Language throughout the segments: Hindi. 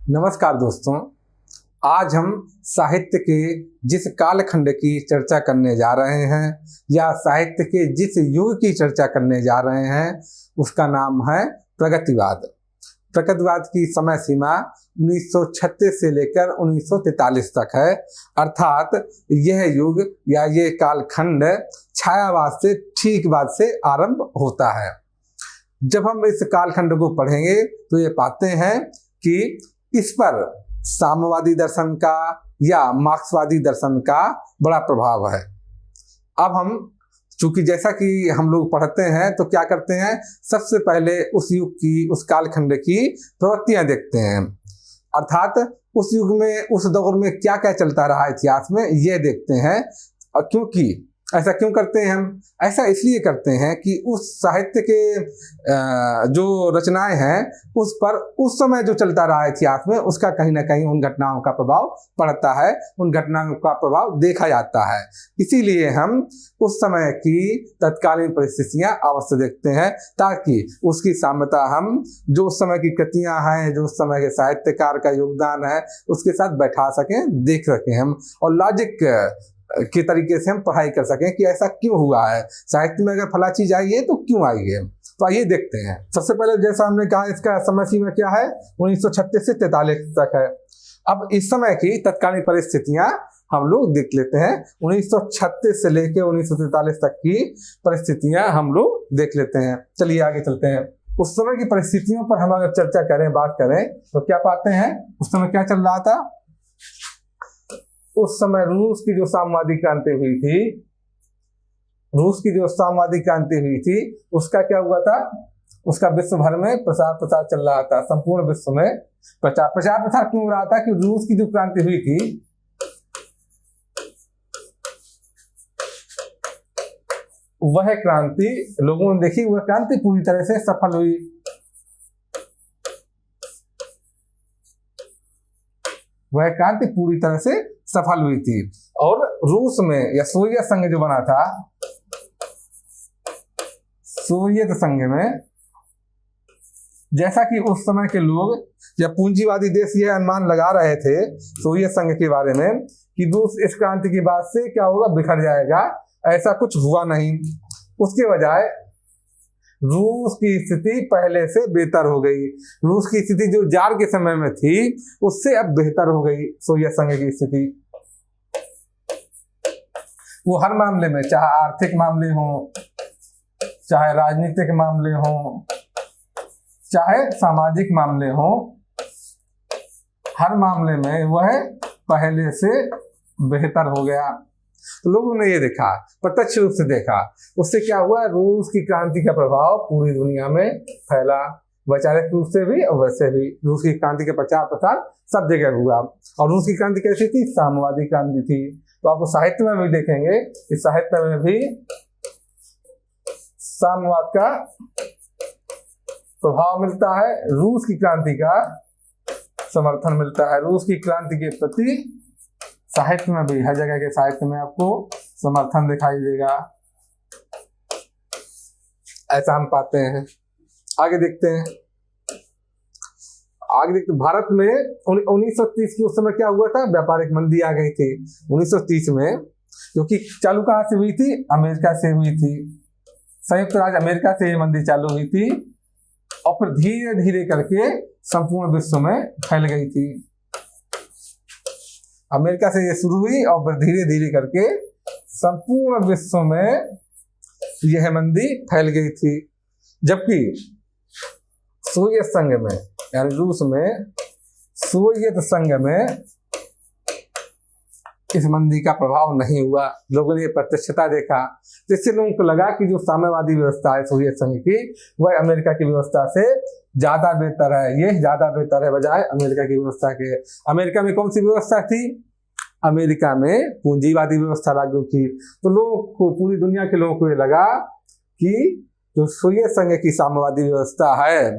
नमस्कार दोस्तों। आज हम साहित्य के जिस कालखंड की चर्चा करने जा रहे हैं या साहित्य के जिस युग की चर्चा करने जा रहे हैं उसका नाम है प्रगतिवाद। प्रगतिवाद की समय सीमा 1936 से लेकर 1943 तक है, अर्थात यह युग या ये कालखंड छायावाद से ठीक बाद से आरंभ होता है। जब हम इस कालखंड को पढ़ेंगे तो ये पाते हैं कि इस पर साम्यवादी दर्शन का या मार्क्सवादी दर्शन का बड़ा प्रभाव है। अब हम चूंकि जैसा कि हम लोग पढ़ते हैं तो क्या करते हैं, सबसे पहले उस युग की, उस कालखंड की प्रवृत्तियां देखते हैं, अर्थात उस युग में, उस दौर में क्या क्या चलता रहा इतिहास में, ये देखते हैं। और क्योंकि ऐसा क्यों करते हैं हम, ऐसा इसलिए करते हैं कि उस साहित्य के जो रचनाएं हैं उस पर उस समय जो चलता रहा इतिहास में उसका कहीं ना कहीं उन घटनाओं का प्रभाव पड़ता है, उन घटनाओं का प्रभाव देखा जाता है। इसीलिए हम उस समय की तत्कालीन परिस्थितियां अवश्य देखते हैं ताकि उसकी साम्यता हम जो उस समय की कृतियां हैं, जो उस समय के साहित्यकार का योगदान है उसके साथ बैठा सकें, देख सकें हम, और लॉजिक के तरीके से हम पढ़ाई कर सकें कि ऐसा क्यों हुआ है, साहित्य में अगर फला चीज आई है तो क्यों आई है। तो आइए देखते हैं। सबसे पहले जैसा हमने कहा इसका समय सीमा क्या है, 1936 से 43 तक है। अब इस समय की तत्कालीन परिस्थितियां हम लोग देख लेते हैं। 1936 से लेकर 1943 तक की परिस्थितियां हम लोग देख लेते हैं। चलिए आगे चलते हैं। उस समय की परिस्थितियों पर हम अगर चर्चा करें, बात करें तो क्या पाते हैं, उस समय क्या चल रहा था। उस समय रूस की जो साम्यवादी क्रांति हुई थी, रूस की जो साम्यवादी क्रांति हुई थी उसका क्या हुआ था, उसका विश्व भर में प्रसार चल रहा था। संपूर्ण विश्व में प्रचार क्यों हो रहा था कि रूस की जो क्रांति हुई थी वह क्रांति लोगों ने देखी, वह क्रांति पूरी तरह से सफल हुई। वह क्रांति पूरी तरह से सफल हुई थी और रूस में या सोवियत संघ जो बना था, सोवियत संघ में, जैसा कि उस समय के लोग या पूंजीवादी देश यह अनुमान लगा रहे थे सोवियत संघ के बारे में कि रूस इस क्रांति के बाद से क्या होगा, बिखर जाएगा, ऐसा कुछ हुआ नहीं। उसके बजाय रूस की स्थिति पहले से बेहतर हो गई। रूस की स्थिति जो जार के समय में थी उससे अब बेहतर हो गई सोवियत संघ की स्थिति। वो हर मामले में, चाहे आर्थिक मामले हो, चाहे राजनीतिक मामले हो, चाहे सामाजिक मामले हो, हर मामले में वह पहले से बेहतर हो गया। तो लोगों ने ये देखा, प्रत्यक्ष रूप से देखा, उससे क्या हुआ, रूस की क्रांति का प्रभाव पूरी दुनिया में फैला, वैचारिक रूप से भी और वैसे भी। रूस की क्रांति का प्रचार प्रसार सब जगह हुआ। और रूस की क्रांति कैसी थी, साम्यवादी क्रांति थी। तो आपको साहित्य में भी देखेंगे, इस साहित्य में भी साम्यवाद का प्रभाव मिलता है, रूस की क्रांति का समर्थन मिलता है। रूस की क्रांति के प्रति साहित्य में भी, हर जगह के साहित्य में आपको समर्थन दिखाई देगा, ऐसा हम पाते हैं। आगे देखते हैं। भारत में 1930 के उस समय क्या हुआ था, व्यापारिक मंदी आ गई थी 1930 में, क्योंकि चालू कहाँ से हुई थी, अमेरिका से हुई थी। संयुक्त राज्य अमेरिका से ये मंदी चालू हुई थी और फिर धीरे धीरे करके संपूर्ण विश्व में फैल गई थी। अमेरिका से ये शुरू हुई और फिर धीरे धीरे करके संपूर्ण विश्व में यह मंदी फैल गई थी। जबकि सोवियत संघ में, यानी रूस में, सोवियत संघ में इस मंदी का प्रभाव नहीं हुआ। लोगों ने प्रत्यक्षता देखा, जिससे लोगों को लगा कि जो साम्यवादी व्यवस्था है सोवियत संघ की, वह अमेरिका की व्यवस्था से ज्यादा बेहतर है। ये ज्यादा बेहतर है बजाय अमेरिका की व्यवस्था के। अमेरिका में कौन सी व्यवस्था थी, अमेरिका में पूंजीवादी व्यवस्था लागू की। तो लोगों को, पूरी दुनिया के लोगों को ये लगा कि जो सोवियत संघ की साम्यवादी व्यवस्था है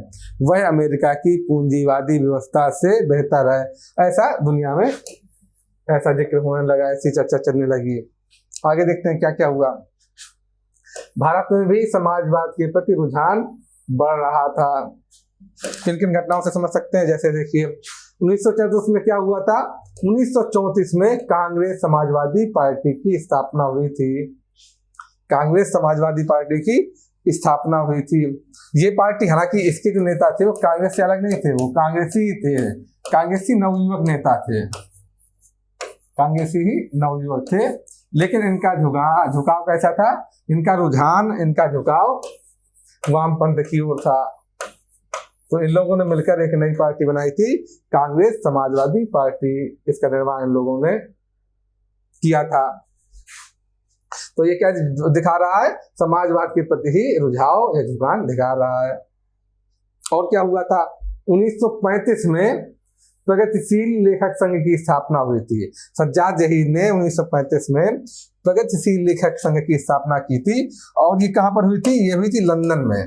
वह अमेरिका की पूंजीवादी व्यवस्था से बेहतर है। ऐसा दुनिया में ऐसा जिक्र होने लगा, ऐसी चर्चा चलने लगी। आगे देखते हैं क्या क्या हुआ। भारत में भी समाजवाद के प्रति रुझान बढ़ रहा था। किन किन घटनाओं से समझ सकते हैं, जैसे देखिए 1934 में क्या हुआ था? 1934 में कांग्रेस समाजवादी पार्टी की स्थापना हुई थी। कांग्रेस समाजवादी पार्टी की स्थापना हुई थी। ये पार्टी, हालांकि इसके जो नेता थे वो कांग्रेस से अलग नहीं थे, वो कांग्रेसी थे, कांग्रेसी नवयुवक नेता थे, कांग्रेसी ही नवयुवक थे। लेकिन इनका झुकाव कैसा था? इनका रुझान, इनका झुकाव वामपंथ की ओर था। तो इन लोगों ने मिलकर एक नई पार्टी बनाई थी, कांग्रेस समाजवादी पार्टी। इसका निर्माण इन लोगों ने किया था। तो ये क्या दिखा रहा है? समाजवाद के प्रति ही रुझाव या झुकाव दिखा रहा है। और क्या हुआ था? 1935 में प्रगतिशील लेखक संघ की स्थापना हुई थी। सज्जाद जहीर ने 1935 में प्रगतिशील लेखक संघ की स्थापना की थी। और ये कहां पर हुई थी? ये हुई थी लंदन में।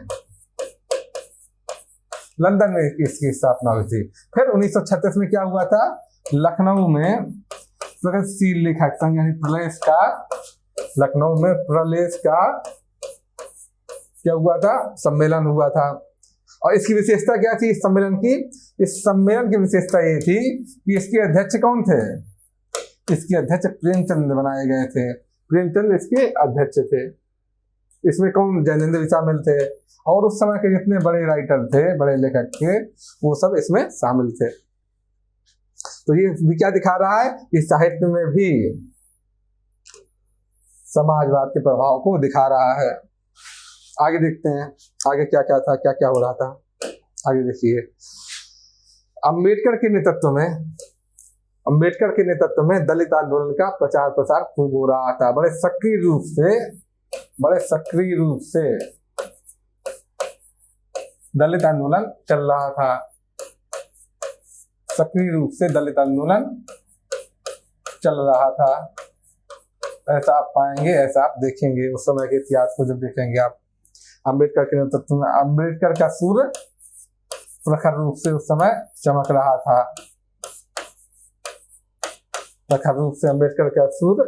लंदन में इसकी स्थापना हुई थी। फिर 1936 में क्या हुआ था? लखनऊ में प्रगतिशील लेखक संघ यानी प्रलेस का, लखनऊ में प्रलेस का क्या हुआ था? सम्मेलन हुआ था। और इसकी विशेषता क्या थी इस सम्मेलन की? इस सम्मेलन की विशेषता ये थी कि इसके अध्यक्ष कौन थे? इसके अध्यक्ष प्रेमचंद बनाए गए थे। प्रेमचंद इसके अध्यक्ष थे। इसमें कौन? जैनेन्द्र शामिल थे। और उस समय के जितने बड़े राइटर थे, बड़े लेखक थे, वो सब इसमें शामिल थे। तो ये भी क्या दिखा रहा है? इस साहित्य में भी समाजवाद के प्रभाव को दिखा रहा है। आगे देखते हैं आगे क्या क्या था, क्या क्या हो रहा था। आगे देखिए, अंबेडकर के नेतृत्व में दलित आंदोलन का प्रचार प्रसार खूब हो रहा था। बड़े सक्रिय रूप से दलित आंदोलन चल रहा था। सक्रिय रूप से दलित आंदोलन चल रहा था। ऐसा आप पाएंगे, ऐसा आप देखेंगे उस समय के इतिहास को जब देखेंगे आप। अंबेडकर के नेतृत्व में अंबेडकर का सूर्य प्रखर रूप से उस समय चमक रहा था। प्रखर रूप से अंबेडकर का सूर्य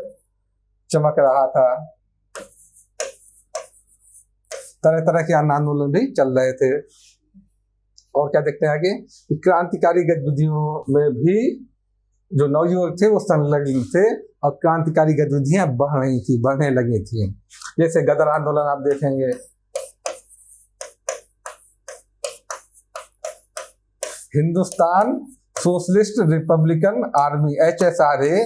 चमक रहा था। तरह तरह के आंदोलन भी चल रहे थे। और क्या देखते हैं आगे? क्रांतिकारी गतिविधियों में भी जो नवयुवक थे वो संलग्न थे और क्रांतिकारी गतिविधियां बढ़ने लगी थी। जैसे गदर आंदोलन आप देखेंगे, Hindustan socialist Republican army HSRA,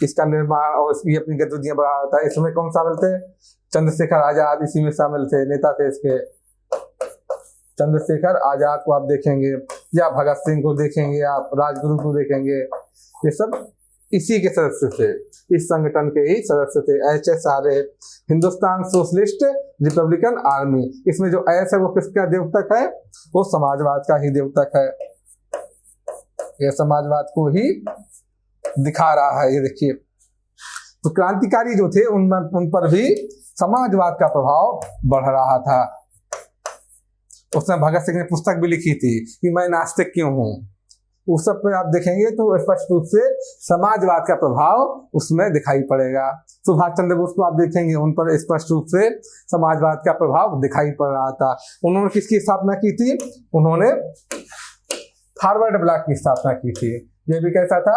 इसका निर्माण और इसकी अपनी गतिविधियां बढ़ा रहा था। इसमें कौन शामिल थे? चंद्रशेखर आजाद इसी में शामिल थे, नेता थे इसके। चंद्रशेखर आजाद को आप देखेंगे, या भगत सिंह को देखेंगे, आप राजगुरु को देखेंगे, ये सब इसी के सदस्य थे, इस संगठन के ही सदस्य थे। HSRA, Hindustan socialist Republican army. इसमें जो एस है वो किसका द्योतक है? वो समाजवाद का ही द्योतक है। यह समाजवाद को ही दिखा रहा है। ये देखिए, तो क्रांतिकारी जो थे उन पर भी समाजवाद का प्रभाव बढ़ रहा था। उसने भगत सिंह ने पुस्तक भी लिखी थी कि मैं नास्तिक क्यों हूं। उस सब पे आप देखेंगे तो स्पष्ट रूप से समाजवाद का प्रभाव उसमें दिखाई पड़ेगा। सुभाष चंद्र बोस को आप देखेंगे, उन पर स्पष्ट रूप से समाजवाद का प्रभाव दिखाई पड़ रहा था। उन्होंने किसकी स्थापना की थी? उन्होंने फॉरवर्ड ब्लॉक की स्थापना की थी। यह भी कैसा था?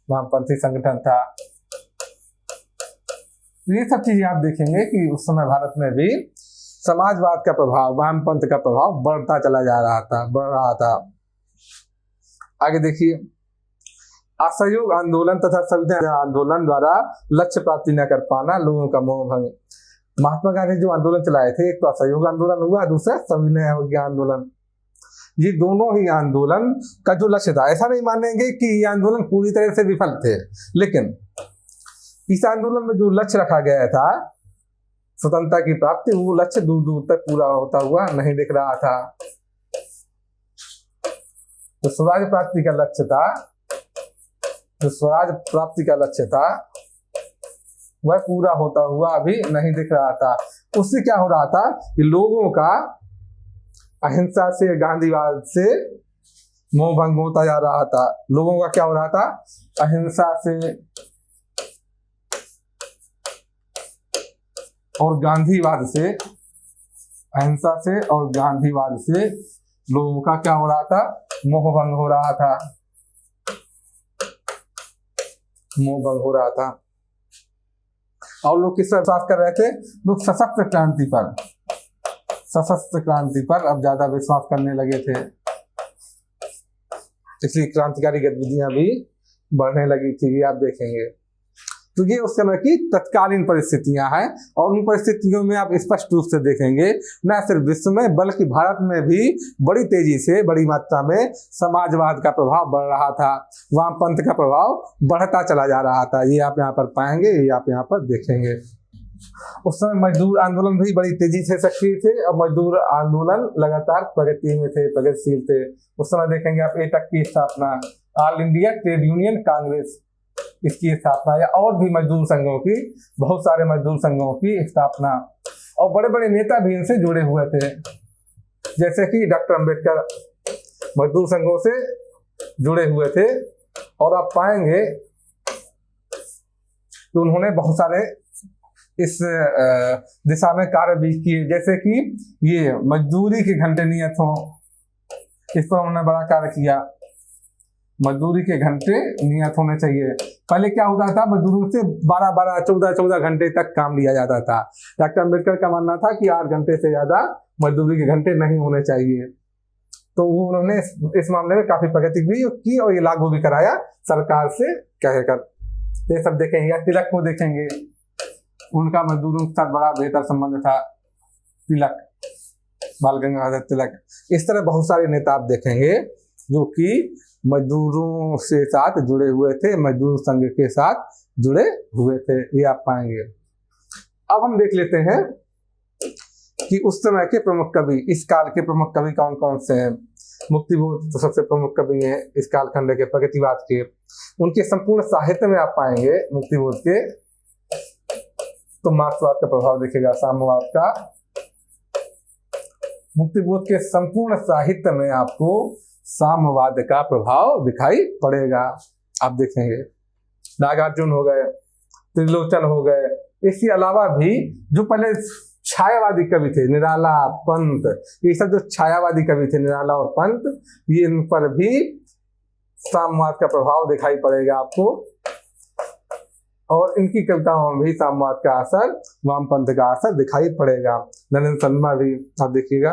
वामपंथी संगठन था। ये सब चीजें आप देखेंगे कि उस समय भारत में भी समाजवाद का प्रभाव, वामपंथ का प्रभाव बढ़ता चला जा बढ़ रहा था। आगे देखिए, असहयोग आंदोलन तथा संविधान आंदोलन द्वारा लक्ष्य प्राप्ति न कर पाना, लोगों का मोह भंग। महात्मा गांधी ने जो आंदोलन चलाए थे, एक तो असहयोग आंदोलन हुआ, दूसरा सविनय अवज्ञा आंदोलन। ये दोनों ही आंदोलन का जो लक्ष्य था, ऐसा नहीं मानेंगे कि ये आंदोलन पूरी तरह से विफल थे, लेकिन इस आंदोलन में जो लक्ष्य रखा गया था स्वतंत्रता की प्राप्ति, वो लक्ष्य दूर दूर तक पूरा होता हुआ नहीं दिख रहा था। तो स्वराज प्राप्ति का लक्ष्य था, जो स्वराज प्राप्ति का लक्ष्य था वह पूरा होता हुआ अभी नहीं दिख रहा था। उससे क्या हो रहा था कि लोगों का अहिंसा से, गांधीवाद से मोह भंग होता जा रहा था। लोगों का क्या हो रहा था? अहिंसा से और गांधीवाद से, अहिंसा से और गांधीवाद से लोगों का क्या हो रहा था, मोह भंग हो रहा था, मोह भंग हो रहा था। और लोग किस पर विश्वास कर रहे थे, लोग सशस्त्र क्रांति पर, सशस्त्र क्रांति पर अब ज्यादा विश्वास करने लगे थे, इसलिए क्रांतिकारी गतिविधियां भी बढ़ने लगी थी, ये आप देखेंगे। तो ये उस समय की तत्कालीन परिस्थितियां हैं, और उन परिस्थितियों में आप स्पष्ट रूप से देखेंगे न सिर्फ विश्व में बल्कि भारत में भी बड़ी तेजी से, बड़ी मात्रा में समाजवाद का प्रभाव बढ़ रहा था, वामपंथ का प्रभाव बढ़ता चला जा रहा था। ये आप यहाँ पर पाएंगे, ये आप यहाँ पर देखेंगे। उस समय मजदूर आंदोलन भी बड़ी तेजी से सक्रिय थे, और मजदूर आंदोलन लगातार प्रगति में थे, प्रगतिशील थे। उस समय देखेंगे आप एटक की स्थापना, all India trade union Congress, इसकी स्थापना, या और भी मजदूर संघों की, बहुत सारे मजदूर संघों की स्थापना, और बड़े बड़े नेता भी इनसे जुड़े हुए थे, जैसे कि डॉक्टर अंबेडकर मजदूर संघों से जुड़े हुए थे। और आप पाएंगे कि उन्होंने बहुत सारे इस दिशा में कार्य भी किए, जैसे कि ये मजदूरी के घंटे नियत हो, इस पर उन्होंने बड़ा कार्य किया। मजदूरी के घंटे नियत होने चाहिए। पहले क्या होता था, मजदूरों से 12-12, 14-14 घंटे तक काम लिया जाता था। डॉक्टर अंबेडकर का मानना था कि 8 घंटे से ज्यादा मजदूरी के घंटे नहीं होने चाहिए। तो उन्होंने इस मामले में काफी प्रगति भी की, और ये लागू भी कराया सरकार से कहकर। ये सब देखेंगे। या तिलक को देखेंगे, उनका मजदूरों के साथ बड़ा बेहतर संबंध था, तिलक, बाल गंगाधर तिलक। इस तरह बहुत सारे नेता आप देखेंगे जो कि मजदूरों से साथ जुड़े हुए थे, मजदूर संघ के साथ जुड़े हुए थे, ये आप पाएंगे। अब हम देख लेते हैं कि उस समय के प्रमुख कवि, इस काल के प्रमुख कवि कौन कौन से हैं। मुक्तिबोध तो सबसे प्रमुख कवि हैं इस कालखंड के, प्रगतिवाद के। उनके संपूर्ण साहित्य में आप पाएंगे मुक्तिबोध के, तो मार्क्सवाद का प्रभाव दिखेगा, साम्यवाद का। मुक्तिबोध के संपूर्ण साहित्य में आपको साम्यवाद का प्रभाव दिखाई पड़ेगा, आप देखेंगे। नागार्जुन हो गए, त्रिलोचन हो गए, इसके अलावा भी जो पहले छायावादी कवि थे, निराला, पंत, ये सब जो छायावादी कवि थे, निराला और पंत, ये इन पर भी साम्यवाद का प्रभाव दिखाई पड़ेगा आपको। और इनकी कविताओं में भी साम्यवाद का असर, वामपंथ का असर दिखाई पड़ेगा। नरेंद्र शर्मा भी आप देखिएगा,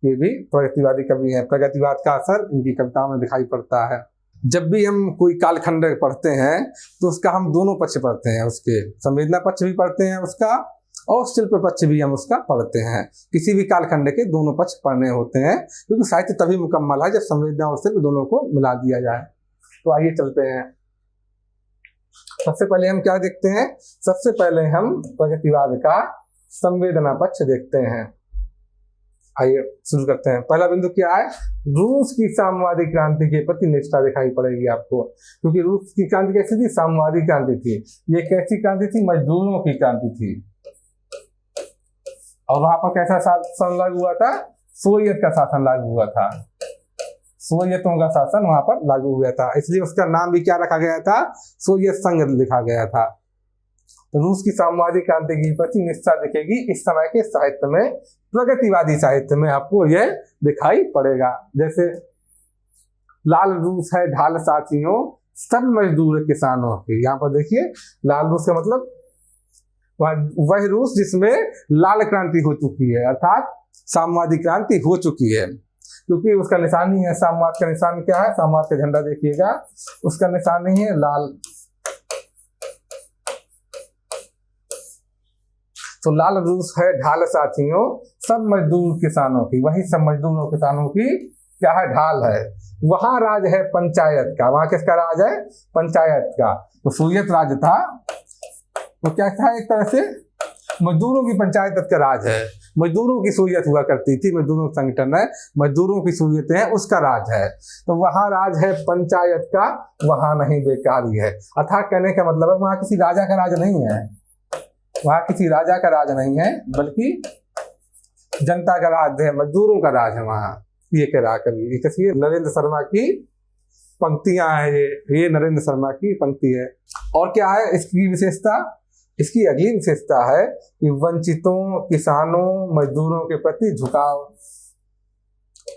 ये भी प्रगतिवादी कवि हैं। प्रगतिवाद का असर इनकी कविताओं में दिखाई पड़ता है। जब भी हम कोई कालखंड पढ़ते हैं तो उसका हम दोनों पक्ष पढ़ते हैं, उसके संवेदना पक्ष भी पढ़ते हैं उसका, और शिल्प पक्ष भी हम उसका पढ़ते हैं। किसी भी कालखंड के दोनों पक्ष पढ़ने होते हैं, क्योंकि साहित्य तभी मुकम्मल है जब संवेदना और शिल्प दोनों को मिला दिया जाए। तो आइए चलते हैं। सबसे पहले हम क्या देखते हैं, सबसे पहले हम प्रगतिवाद का संवेदना पक्ष देखते हैं। आइए शुरू करते हैं। पहला बिंदु क्या है, रूस की साम्यवादी क्रांति के प्रति निष्ठा दिखाई पड़ेगी आपको, क्योंकि रूस की क्रांति कैसी थी, साम्यवादी क्रांति थी। ये कैसी क्रांति थी, मजदूरों की क्रांति थी। और वहां पर कैसा शासन लागू हुआ था, सोवियत का शासन लागू हुआ था, सोवियतों का शासन वहां पर लागू हुआ था, इसलिए उसका नाम भी क्या रखा गया था, सोवियत संघ लिखा गया था। तो रूस की साम्यवादी क्रांति की प्रति निष्ठा दिखेगी इस समय के साहित्य में, प्रगतिवादी साहित्य में आपको यह दिखाई पड़ेगा। जैसे लाल रूस है ढाल साथियों, सब मजदूर किसानों की। यहाँ पर देखिए, लाल रूस का मतलब वह रूस जिसमें लाल क्रांति हो चुकी है, अर्थात साम्यवादी क्रांति हो चुकी है, क्योंकि उसका निशान ही है। साम्यवाद का निशान क्या है, साम्यवाद का झंडा देखिएगा, उसका निशान ही है लाल। तो लाल रूस है ढाल साथियों, सब मजदूर किसानों की। वही सब मजदूर किसानों की क्या है, ढाल है। वहां राज है पंचायत का, वहां किसका राज है, पंचायत का। तो सोवियत राज था, तो क्या था, एक तरह से मजदूरों की पंचायत का राज है। मजदूरों की सोवियत हुआ करती थी, मजदूरों का संगठन है, मजदूरों की सोवियत है, उसका राज है। तो वहां राज है पंचायत का, वहां नहीं बेकारी है। अर्थात कहने का मतलब है वहां किसी राजा का राज नहीं है, वहां किसी राजा का राज नहीं है, बल्कि जनता का राज है, मजदूरों का राज है वहां। ये कह रहा कभी, ये किसी नरेंद्र शर्मा की पंक्तियां हैं, ये नरेंद्र शर्मा की पंक्ति है। और क्या है इसकी विशेषता, इसकी अगली विशेषता है कि वंचितों, किसानों, मजदूरों के प्रति झुकाव।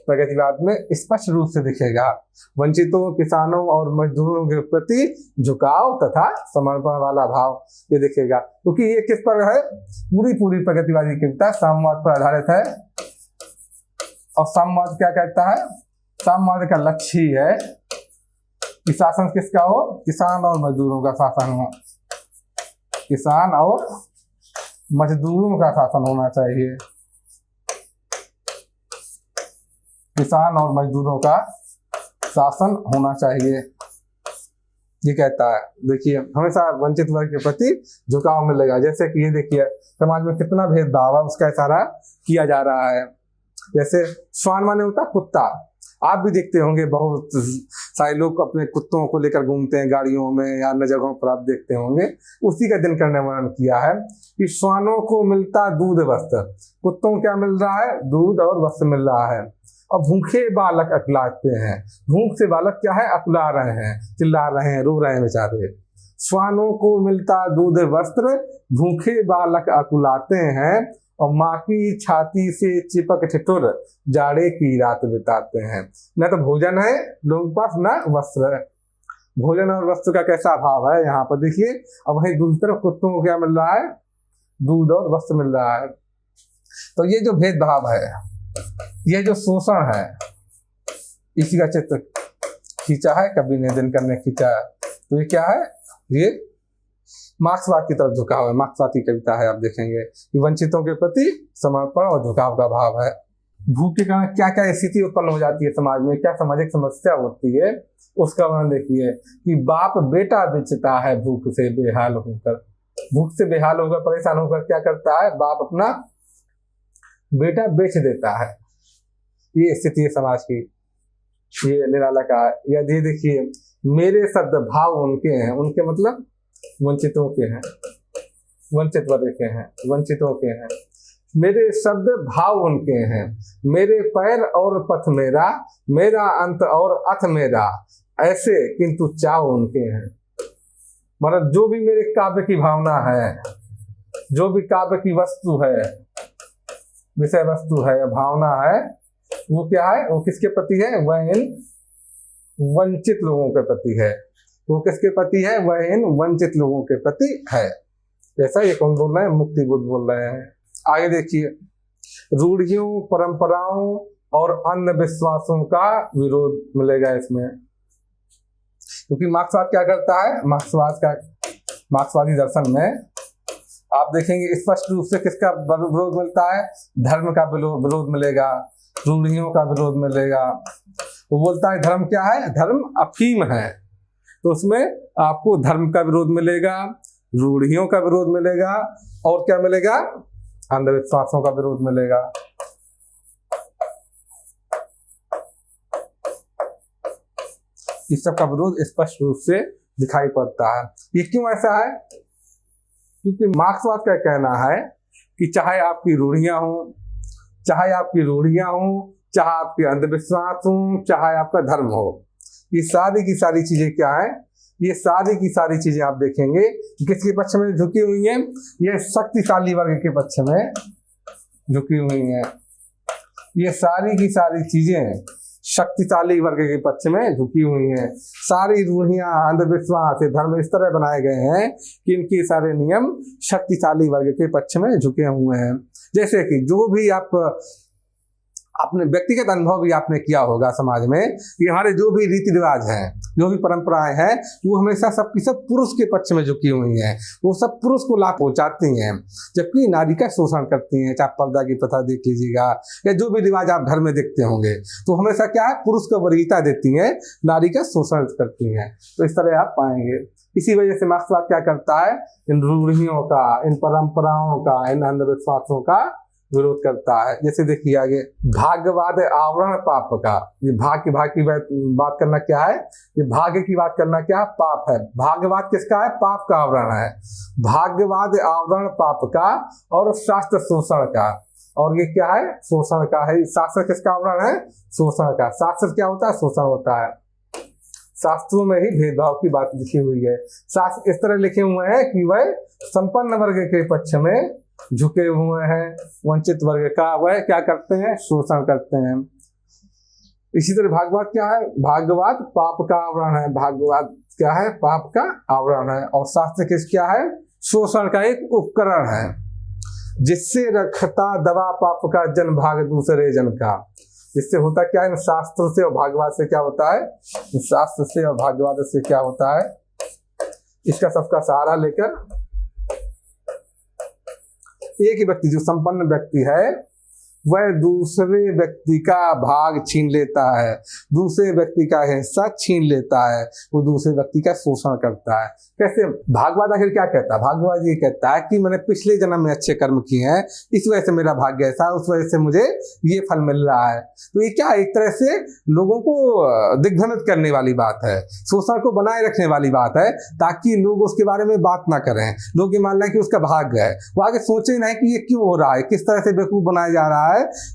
प्रगतिवाद में स्पष्ट रूप से दिखेगा। वंचितों, किसानों और मजदूरों के प्रति झुकाव तथा समर्पण वाला भाव ये दिखेगा, क्योंकि ये किस पर है, पूरी प्रगतिवादी कविता साम्यवाद पर आधारित है। और साम्यवाद क्या कहता है, साम्यवाद का लक्ष्य ही है कि शासन किसका हो, किसान और मजदूरों का शासन हो, किसान और मजदूरों का शासन होना चाहिए, किसान और मजदूरों का शासन होना चाहिए, ये कहता है। देखिए हमेशा वंचित वर्ग के प्रति झुकाव मिलेगा। जैसे कि ये देखिए समाज में कितना भेदभाव है उसका इशारा किया जा रहा है। जैसे श्वान माने होता कुत्ता, आप भी देखते होंगे बहुत सारे लोग अपने कुत्तों को लेकर घूमते हैं गाड़ियों में या अन्य जगहों पर, आप देखते होंगे। उसी का दिनकर ने वर्णन किया है कि श्वानों को मिलता दूध वस्त्र, कुत्तों को क्या मिल रहा है, दूध और वस्त्र मिल रहा है। अब भूखे बालक अकुलाते हैं, भूख से बालक क्या है, अकुला रहे हैं, चिल्ला रहे हैं, रो रहे हैं बेचारे। श्वानों को मिलता दूध वस्त्र, भूखे बालक अकुलाते हैं, और माँ की छाती से चिपक ठिठुर जाड़े की रात बिताते हैं। न तो भोजन है लोगों के पास, न वस्त्र है। भोजन और वस्त्र का कैसा अभाव है यहाँ पर देखिए। अब वहीं दूसरी तरफ कुत्तों को क्या मिल रहा है, दूध और वस्त्र मिल रहा है। तो ये जो भेदभाव है, ये जो शोषण है, इसी का चित्र खींचा है कवि ने, दिनकर ने खींचा है। तो ये क्या है, ये मार्क्सवाद की तरफ झुकाव है, मार्क्सवाद की कविता है। आप देखेंगे कि वंचितों के प्रति समर्पण और झुकाव का भाव है। भूख के कारण क्या क्या स्थिति उत्पन्न हो जाती है समाज में, क्या सामाजिक समस्या होती है, उसका वर्णन देखिए कि बाप बेटा बेचता है भूख से बेहाल होकर। भूख से बेहाल होकर, परेशान होकर क्या करता है, बाप अपना बेटा बेच देता है। ये स्थिति है समाज की, ये निराला का। यदि देखिए मेरे शब्द भाव उनके हैं, उनके मतलब वंचितों के हैं, वंचित वर्ग के हैं, वंचितों के हैं। मेरे शब्द भाव उनके हैं, मेरे पैर और पथ मेरा, मेरा अंत और अथ मेरा, ऐसे किंतु चाव उनके हैं। मतलब जो भी मेरे काव्य की भावना है, जो भी काव्य की वस्तु है, विषय वस्तु है, भावना है, वो क्या है, वो किसके प्रति है, वह इन वंचित लोगों के प्रति है। वो किसके प्रति है, वह इन वंचित लोगों के प्रति है। ऐसा ये कौन बोल रहे हैं, मुक्ति बुद्ध बोल रहे हैं। आगे देखिए, रूढ़ियों, परंपराओं और अंधविश्वासों का विरोध मिलेगा इसमें, क्योंकि मार्क्सवाद क्या करता है, मार्क्सवादी दर्शन में आप देखेंगे स्पष्ट रूप से किसका विरोध मिलता है, धर्म का विरोध मिलेगा, रूढ़ियों का विरोध मिलेगा। वो बोलता है धर्म क्या है, धर्म अफीम है, तो उसमें आपको धर्म का विरोध मिलेगा, रूढ़ियों का विरोध मिलेगा, और क्या मिलेगा, अंधविश्वासों का विरोध मिलेगा। इस सब का विरोध स्पष्ट रूप से दिखाई पड़ता है। ये क्यों ऐसा है, क्योंकि मार्क्सवाद का कहना है कि चाहे आपकी रूढ़ियां हो, चाहे आपके अंधविश्वास हो, चाहे आपका धर्म हो, ये सारी की सारी चीजें क्या है, ये सारी की सारी चीजें आप देखेंगे किसके पक्ष में झुकी हुई हैं, ये शक्तिशाली वर्ग के पक्ष में झुकी हुई हैं। ये सारी की सारी चीजें शक्तिशाली वर्ग के पक्ष में झुकी हुई हैं। सारी रूढ़ियां, अंधविश्वास, धर्म इस तरह बनाए गए हैं कि इनके सारे नियम शक्तिशाली वर्ग के पक्ष में झुके हुए हैं। जैसे कि जो भी आप अपने व्यक्तिगत अनुभव भी आपने किया होगा समाज में, कि हमारे जो भी रीति रिवाज हैं, जो भी परंपराएं हैं, वो हमेशा सबकी सब पुरुष के पक्ष में झुकी हुई हैं। वो सब पुरुष को लाभ पहुंचाती हैं, जबकि नारी का शोषण करती हैं। चाहे पर्दा की प्रथा देख लीजिएगा या जो भी रिवाज आप घर में देखते होंगे, तो हमेशा क्या है, पुरुष को वरीयता देती हैं, नारी का शोषण करती हैं। तो इस तरह आप पाएंगे। इसी वजह से मार्क्सवाद क्या करता है, इन रूढ़ियों का, इन परंपराओं का, इन अंधविश्वासों का विरोध करता है। जैसे देखिए आगे, भाग्यवाद आवरण पाप का। ये भाग की बात करना क्या है, ये भाग्य की बात करना क्या है, पाप है। भाग्यवाद किसका है, पाप का आवरण है। भाग्यवाद आवरण पाप का और शास्त्र शोषण का। और ये क्या है, शोषण का है। शास्त्र किसका आवरण है, शोषण का। शास्त्र क्या होता है, शोषण होता है। शास्त्रों में ही भेदभाव की बात लिखी हुई है। शास्त्र इस तरह लिखे हुए हैं कि वह संपन्न वर्ग के पक्ष में झुके हुए हैं, वंचित वर्ग का वह क्या करते हैं, शोषण करते हैं। इसी तरह भागवत क्या है, भागवत पाप का आवरण है, भागवत क्या है, पाप का आवरण है। और शास्त्र किस क्या है, शोषण का एक उपकरण है, जिससे रखता दवा पाप का जन भाग दूसरे जन का। जिससे होता क्या है, शास्त्र से और भागवत से क्या होता है, शास्त्र से और भागवत से क्या होता है, इसका सबका सहारा लेकर एक ही व्यक्ति जो संपन्न व्यक्ति है वह दूसरे व्यक्ति का भाग छीन लेता है, दूसरे व्यक्ति का हिस्सा छीन लेता है, वो दूसरे व्यक्ति का शोषण करता है। कैसे, भागवत आखिर क्या कहता है, भागवत ये कहता है कि मैंने पिछले जन्म में अच्छे कर्म किए हैं, इस वजह से मेरा भाग्य ऐसा, उस वजह से मुझे ये फल मिल रहा है। तो ये क्या, एक तरह से लोगों को दिग्भ्रमित करने वाली बात है, शोषण को बनाए रखने वाली बात है, ताकि लोग उसके बारे में बात ना करें। लोग ये मान लें कि उसका भाग्य है, वो आगे सोचे नहीं कि ये क्यों हो रहा है, किस तरह से बेवकूफ बनाया जा रहा है,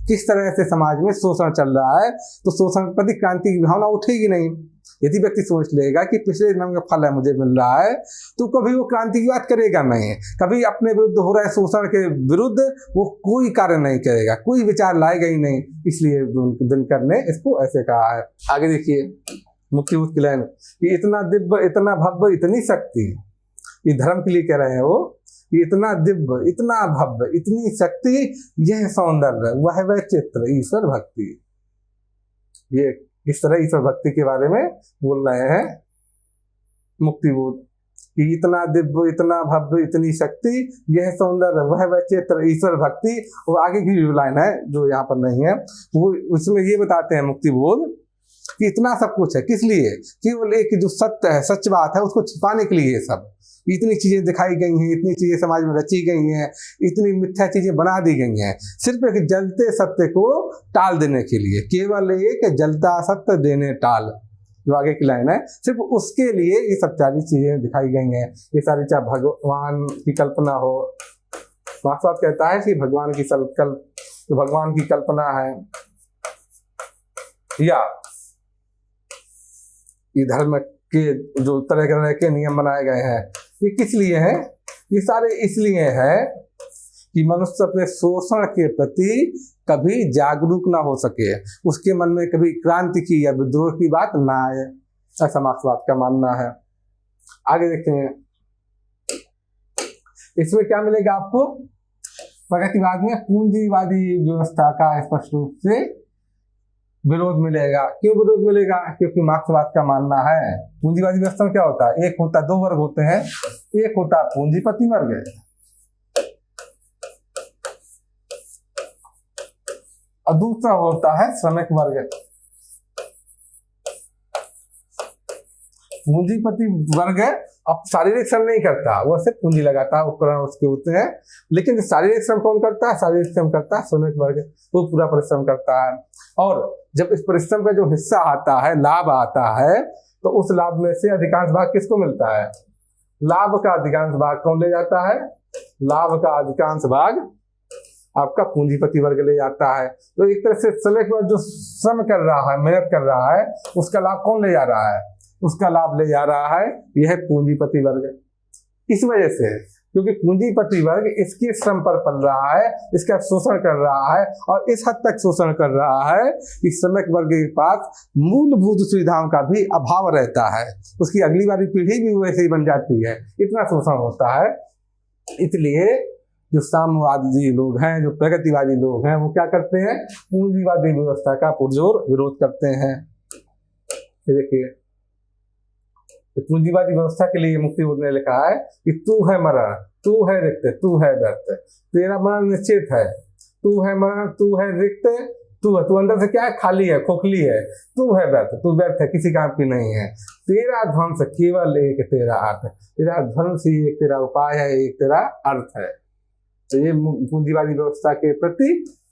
किस तरह से समाज में शोषण चल रहा है। तो शोषण के प्रति क्रांति की भावना उठेगी नहीं। यदि व्यक्ति सोच लेगा कि पिछले जन्म का फल है मुझे मिल रहा है, तो कभी वो क्रांति की बात करेगा नहीं, कभी अपने विरुद्ध हो रहे शोषण के विरुद्ध वो कोई कार्य नहीं करेगा, कोई विचार लाएगा ही नहीं। इसलिए दिनकर ने इसको ऐसे कहा है। आगे देखिए मुक्तिबोध की लाइन कि इतना दिव्य, इतना भव्य, इतनी शक्ति, ये धर्म के लिए कह रहे हैं वो, इतना दिव्य, इतना भव्य, इतनी शक्ति, यह सौंदर्य, वह चित्र, ईश्वर भक्ति। ये किस तरह ईश्वर भक्ति के बारे में बोल रहे हैं मुक्तिबोध कि इतना दिव्य, इतना भव्य, इतनी शक्ति, यह सौंदर्य, वह चित्र, ईश्वर भक्ति। और आगे की जो लाइन है जो यहाँ पर नहीं है, वो उसमें ये बताते हैं मुक्तिबोध कि इतना सब कुछ है किस लिए, केवल एक जो सत्य है, सच बात है, उसको छिपाने के लिए ये सब इतनी चीजें दिखाई गई हैं, इतनी चीजें समाज में रची गई हैं, इतनी मिथ्या चीजें बना दी गई हैं, सिर्फ एक जलते सत्य को टाल देने के लिए, केवल एक जलता सत्य देने टाल, जो आगे की लाइन है, सिर्फ उसके लिए ये सब सारी चीजें दिखाई गई हैं। ये सारी, चाहे भगवान की कल्पना हो, मार्क्सवाद कहता है कि भगवान की कल्पना है, या ये धर्म के जो तरह तरह के नियम बनाए गए हैं, ये किस लिए हैं, ये सारे इसलिए हैं कि मनुष्य अपने शोषण के प्रति कभी जागरूक ना हो सके, उसके मन में कभी क्रांति की या विद्रोह की बात ना आए, ऐसा मार्क्सवाद का मानना है। आगे देखते हैं, इसमें क्या मिलेगा आपको, प्रगतिवाद में पूंजीवादी व्यवस्था का स्पष्ट रूप से विरोध मिलेगा। क्यों विरोध मिलेगा, क्योंकि मार्क्सवाद का मानना है पूंजीवादी व्यवस्था में क्या होता है, एक होता, दो वर्ग होते हैं, एक होता है पूंजीपति वर्ग और दूसरा होता है श्रमिक वर्ग। पूंजीपति वर्ग अब शारीरिक श्रम नहीं करता, वो सिर्फ पूंजी लगाता है, उपकरण उसके होते हैं, लेकिन शारीरिक श्रम कौन करता है, शारीरिक श्रम करता है श्रमिक वर्ग, वो पूरा परिश्रम करता है। और जब इस परिश्रम का जो हिस्सा आता है, लाभ आता है, तो उस लाभ में से अधिकांश भाग किसको मिलता है, लाभ का अधिकांश भाग कौन ले जाता है, लाभ का अधिकांश भाग आपका पूंजीपति वर्ग ले जाता है। तो एक तरह से श्रमिक वर्ग जो श्रम कर रहा है, मेहनत कर रहा है, उसका लाभ कौन ले जा रहा है, उसका लाभ ले जा रहा है यह पूंजीपति वर्ग। इस वजह से, क्योंकि पूंजीपति वर्ग इसके श्रम पर पल रहा है, इसका शोषण कर रहा है, और इस हद तक शोषण कर रहा है कि श्रमिक वर्ग के पास मूलभूत सुविधाओं का भी अभाव रहता है, उसकी अगली वाली पीढ़ी भी वैसे ही बन जाती है, इतना शोषण होता है। इसलिए जो साम्यवादी लोग हैं, जो प्रगतिवादी लोग हैं, वो क्या करते हैं, पूंजीवादी व्यवस्था का पुरजोर विरोध करते हैं। देखिए, पूंजीवादी व्यवस्था के लिए मुक्तिबोध ने लिखा है कि तू है मरण, तू है रिक्त, तू है व्यर्थ, तेरा मरण निश्चित है, तू है मरण, तू है रिक्त, तू अंदर से क्या है, खाली है, खोखली है, तू है व्यर्थ, तू व्यर्थ है, किसी काम की नहीं है, तेरा ध्वंस केवल एक तेरा अर्थ, तेरा ध्वंस ही एक तेरा उपाय है, एक तेरा अर्थ है। तो ये पूंजीवादी व्यवस्था के प्रति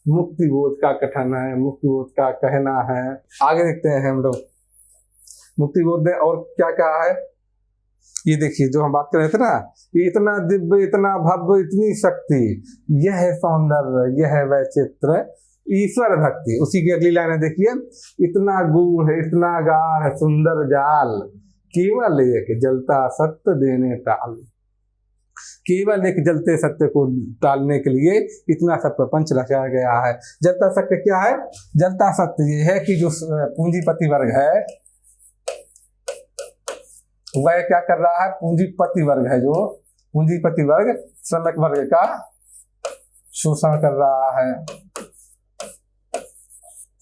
मुक्तिबोध का कथन है, मुक्तिबोध का कहना है। आगे देखते हैं हम लोग मुक्तिबोध ने और क्या कहा है। ये देखिए, जो हम बात कर रहे थे ना, ये इतना दिव्य, इतना भव्य, इतनी शक्ति, यह सौंदर्य, यह वैचित्र, ईश्वर भक्ति। उसी की अगली लाइन देखिए, इतना गूढ़, इतना गाढ़ सुंदर जाल, केवल एक जलता सत्य देने टाल। केवल एक जलते सत्य को टालने के लिए इतना सब प्रपंच रचा गया है। जलता सत्य क्या है? जलता सत्य ये है कि जो पूंजीपति वर्ग है वह क्या कर रहा है? पूंजीपति वर्ग है, जो पूंजीपति वर्ग श्रमिक वर्ग का शोषण कर रहा है।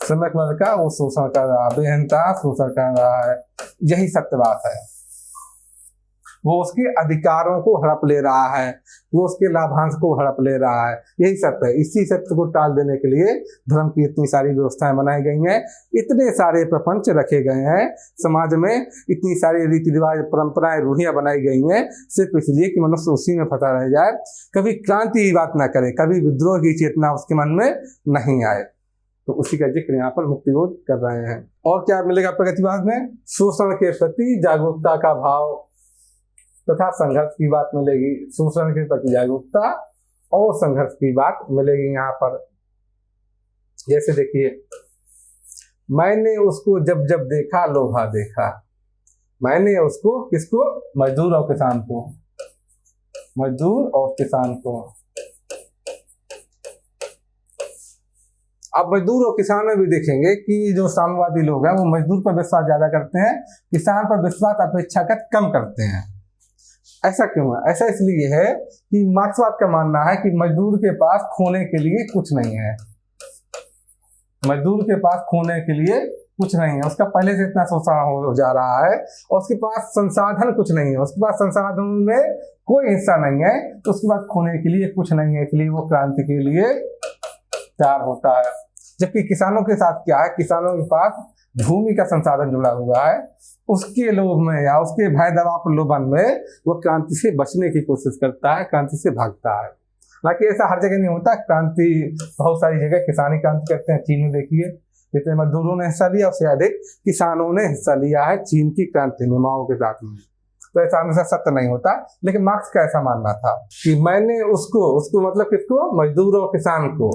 श्रमिक वर्ग का वो शोषण कर रहा है, बेहनता शोषण कर रहा है। यही सत्य बात है। वो उसके अधिकारों को हड़प ले रहा है, वो उसके लाभांश को हड़प ले रहा है। यही सत्य है। इसी सत्य को टाल देने के लिए धर्म की इतनी सारी व्यवस्थाएं बनाई गई हैं, इतने सारे प्रपंच रखे गए हैं समाज में, इतनी सारी रीति रिवाज परंपराएं रूढ़ियां बनाई गई हैं, सिर्फ इसलिए कि मनुष्य उसी में फंसा रह जाए, कभी क्रांति की बात ना करे, कभी विद्रोह की चेतना उसके मन में नहीं आए। तो उसी का जिक्र यहाँ पर मुक्तिबोध कर रहे हैं। और क्या मिलेगा प्रगतिवाद में? शोषण के प्रति जागरूकता का भाव तथा संघर्ष की बात मिलेगी। शोषण के प्रति जागरूकता और संघर्ष की बात मिलेगी यहाँ पर। जैसे देखिए, मैंने उसको जब जब देखा लोहा देखा। मैंने उसको, किसको? मजदूर और किसान को, मजदूर और किसान को। अब मजदूर और किसान में भी देखेंगे कि जो साम्यवादी लोग हैं वो मजदूर पर विश्वास ज्यादा करते हैं, किसान पर विश्वास अपेक्षाकृत कम करते हैं। ऐसा क्यों है? ऐसा इसलिए है कि मार्क्सवाद का मानना है कि मजदूर के पास खोने के लिए कुछ नहीं है। मजदूर के पास खोने के लिए कुछ नहीं है, उसका पहले से इतना शोषण हो जा रहा है और उसके पास संसाधन कुछ नहीं है, उसके पास संसाधन में कोई हिस्सा नहीं है, तो उसके पास खोने के लिए कुछ नहीं है, इसलिए वो क्रांति के लिए तैयार होता है। जबकि किसानों के साथ क्या है? किसानों के पास भूमि का संसाधन जुड़ा हुआ है, उसके लोभ में या उसके भय दबाव प्रलोभन में वो क्रांति से बचने की कोशिश करता है, क्रांति से भागता है। हालांकि ऐसा हर जगह नहीं होता। क्रांति बहुत सारी जगह किसानी क्रांति करते हैं। चीन में देखिए, जितने मजदूरों ने हिस्सा लिया उससे अधिक किसानों ने हिस्सा लिया है चीन की क्रांति में, माओ के साथ में। तो ऐसा हमेशा सत्य नहीं होता, लेकिन मार्क्स का ऐसा मानना था कि मैंने उसको मतलब किसको? मजदूर और किसान को।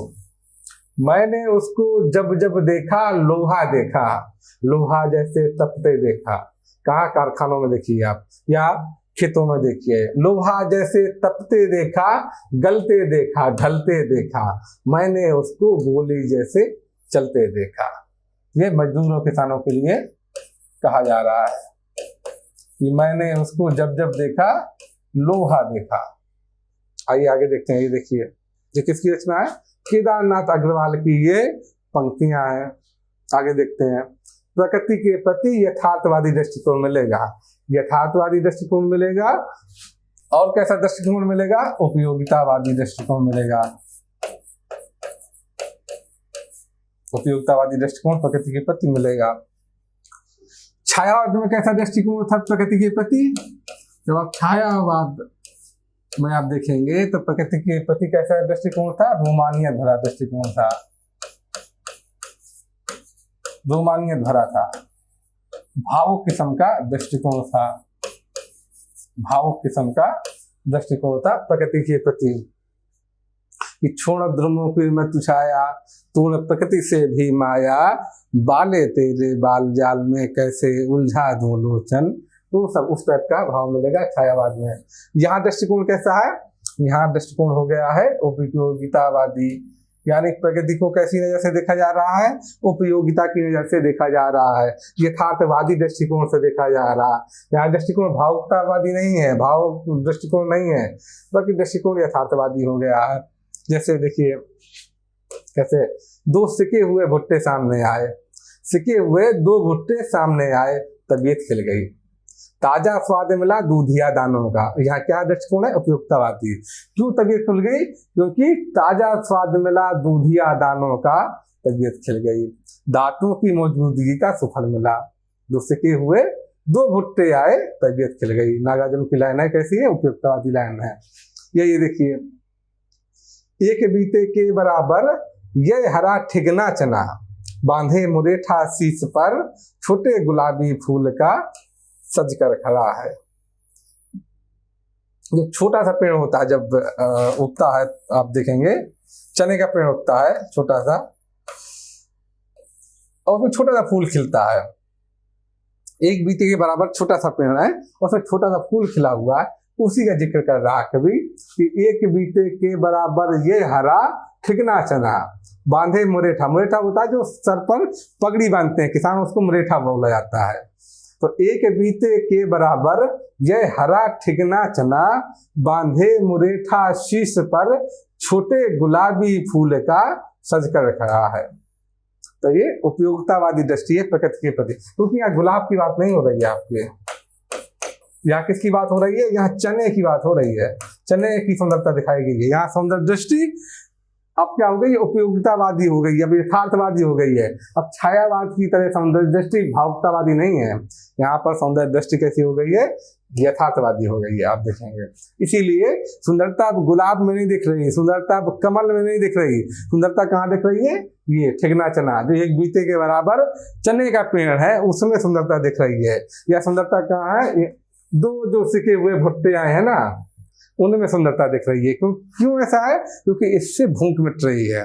मैंने उसको जब जब देखा लोहा देखा। लोहा जैसे तपते देखा। कहाँ? कारखानों में देखिए आप, या खेतों में देखिए। लोहा जैसे तपते देखा, गलते देखा, ढलते देखा। मैंने उसको गोली जैसे चलते देखा। ये मजदूरों किसानों के लिए कहा जा रहा है कि मैंने उसको जब जब देखा लोहा देखा। आइए आगे देखते हैं। ये देखिए, ये किसकी रचना है? केदारनाथ अग्रवाल की ये पंक्तियां हैं। आगे देखते हैं। प्रकृति के प्रति यथार्थवादी दृष्टिकोण मिलेगा। यथार्थवादी दृष्टिकोण मिलेगा और कैसा दृष्टिकोण मिलेगा? उपयोगितावादी दृष्टिकोण मिलेगा। उपयोगितावादी दृष्टिकोण प्रकृति के प्रति मिलेगा। छायावाद में कैसा दृष्टिकोण था प्रकृति के प्रति? जब आप छायावाद में आप देखेंगे तो प्रकृति के प्रति कैसा दृष्टिकोण था? रोमानियत भरा दृष्टिकोण था। रोमानियत भरा था। भावुक किस्म का दृष्टिकोण था। भावुक किस्म का दृष्टिकोण था प्रकृति के प्रति कि छोड़ ध्रुवों की मैं तुझाया, तोड़ प्रकृति से भी माया, बाले तेरे बाल जाल में कैसे उलझा दूं लोचन। तो सब उस टाइप का भाव मिलेगा छायावाद में। यहाँ दृष्टिकोण कैसा है? यहाँ दृष्टिकोण हो गया है उपयोगितावादी, यानी प्रकृति को कैसी नजर से देखा जा रहा है? उपयोगिता की नजर से देखा जा रहा है, यथार्थवादी दृष्टिकोण से देखा जा रहा है। यहाँ दृष्टिकोण भावुकतावादी नहीं है, भाव दृष्टिकोण नहीं है, बल्कि दृष्टिकोण यथार्थवादी हो गया है। जैसे देखिए, कैसे दो सिके हुए भुट्टे सामने आए, सिके हुए दो भुट्टे सामने आए, तबीयत खिल गई, ताजा स्वाद मिला दूधिया दानों का। यहाँ क्या दृष्टिकोण है? उपयुक्तवादी। क्यों तबीयत खुल गई? क्योंकि ताजा स्वाद मिला दूधिया दानों का, तबीयत खिल गई। दांतों की मौजूदगी का सुफल मिला, दो सिके हुए दो भुट्टे आए, तबीयत खिल गई। नागार्जुन की लाइन है, कैसी है? उपयुक्तवादी लाइन है। ये देखिए, एक बीते के बराबर ये हरा ठिगना चना, बांधे मुरेठा शीश पर, छोटे गुलाबी फूल का सज कर खड़ा है। ये छोटा सा पेड़ होता है, जब उगता है आप देखेंगे, चने का पेड़ उगता है छोटा सा, और फिर छोटा सा फूल खिलता है। एक बीते के बराबर छोटा सा पेड़ है और फिर छोटा सा फूल खिला हुआ है, उसी का जिक्र कर रहा कवि कि एक बीते के बराबर ये हरा ठिकना चना, बांधे मुरेठा। मुरेठा होता है जो सर पर पगड़ी बांधते हैं किसान, उसको मुरेठा बोला जाता है। तो एक बीते के बराबर यह हरा ठिकना चना, बांधे मुरेठा शीश पर, छोटे गुलाबी फूल का सजकर खड़ा है। तो ये उपयोगितावादी दृष्टि है प्रकृति के प्रति, क्योंकि यहाँ गुलाब की बात नहीं हो रही है आपके, यहाँ किसकी बात हो रही है, यहाँ चने की बात हो रही है, चने की सुंदरता दिखाई गई है। यहाँ सौंदर्य दृष्टि अब क्या हो गई, उपयोगितावादी हो गई, अब यथार्थवादी हो गई है। अब छायावाद की तरह सौंदर्य दृष्टि भावुकतावादी नहीं है, यहाँ पर सौंदर्य दृष्टि कैसी हो गई है, यथार्थवादी हो गई है। आप देखेंगे इसीलिए सुंदरता अब गुलाब में नहीं दिख रही, सुंदरता अब कमल में नहीं दिख रही, सुंदरता कहाँ दिख रही है, ये ठिकना चना जो एक बीते के बराबर चने का पेड़ है उसमें सुंदरता दिख रही है। यह सुंदरता कहाँ है, दो जो सिके हुए भुट्टे आए हैं ना, उनमें सुंदरता दिख रही है। क्यों ऐसा है, क्योंकि इससे भूख मिट रही है,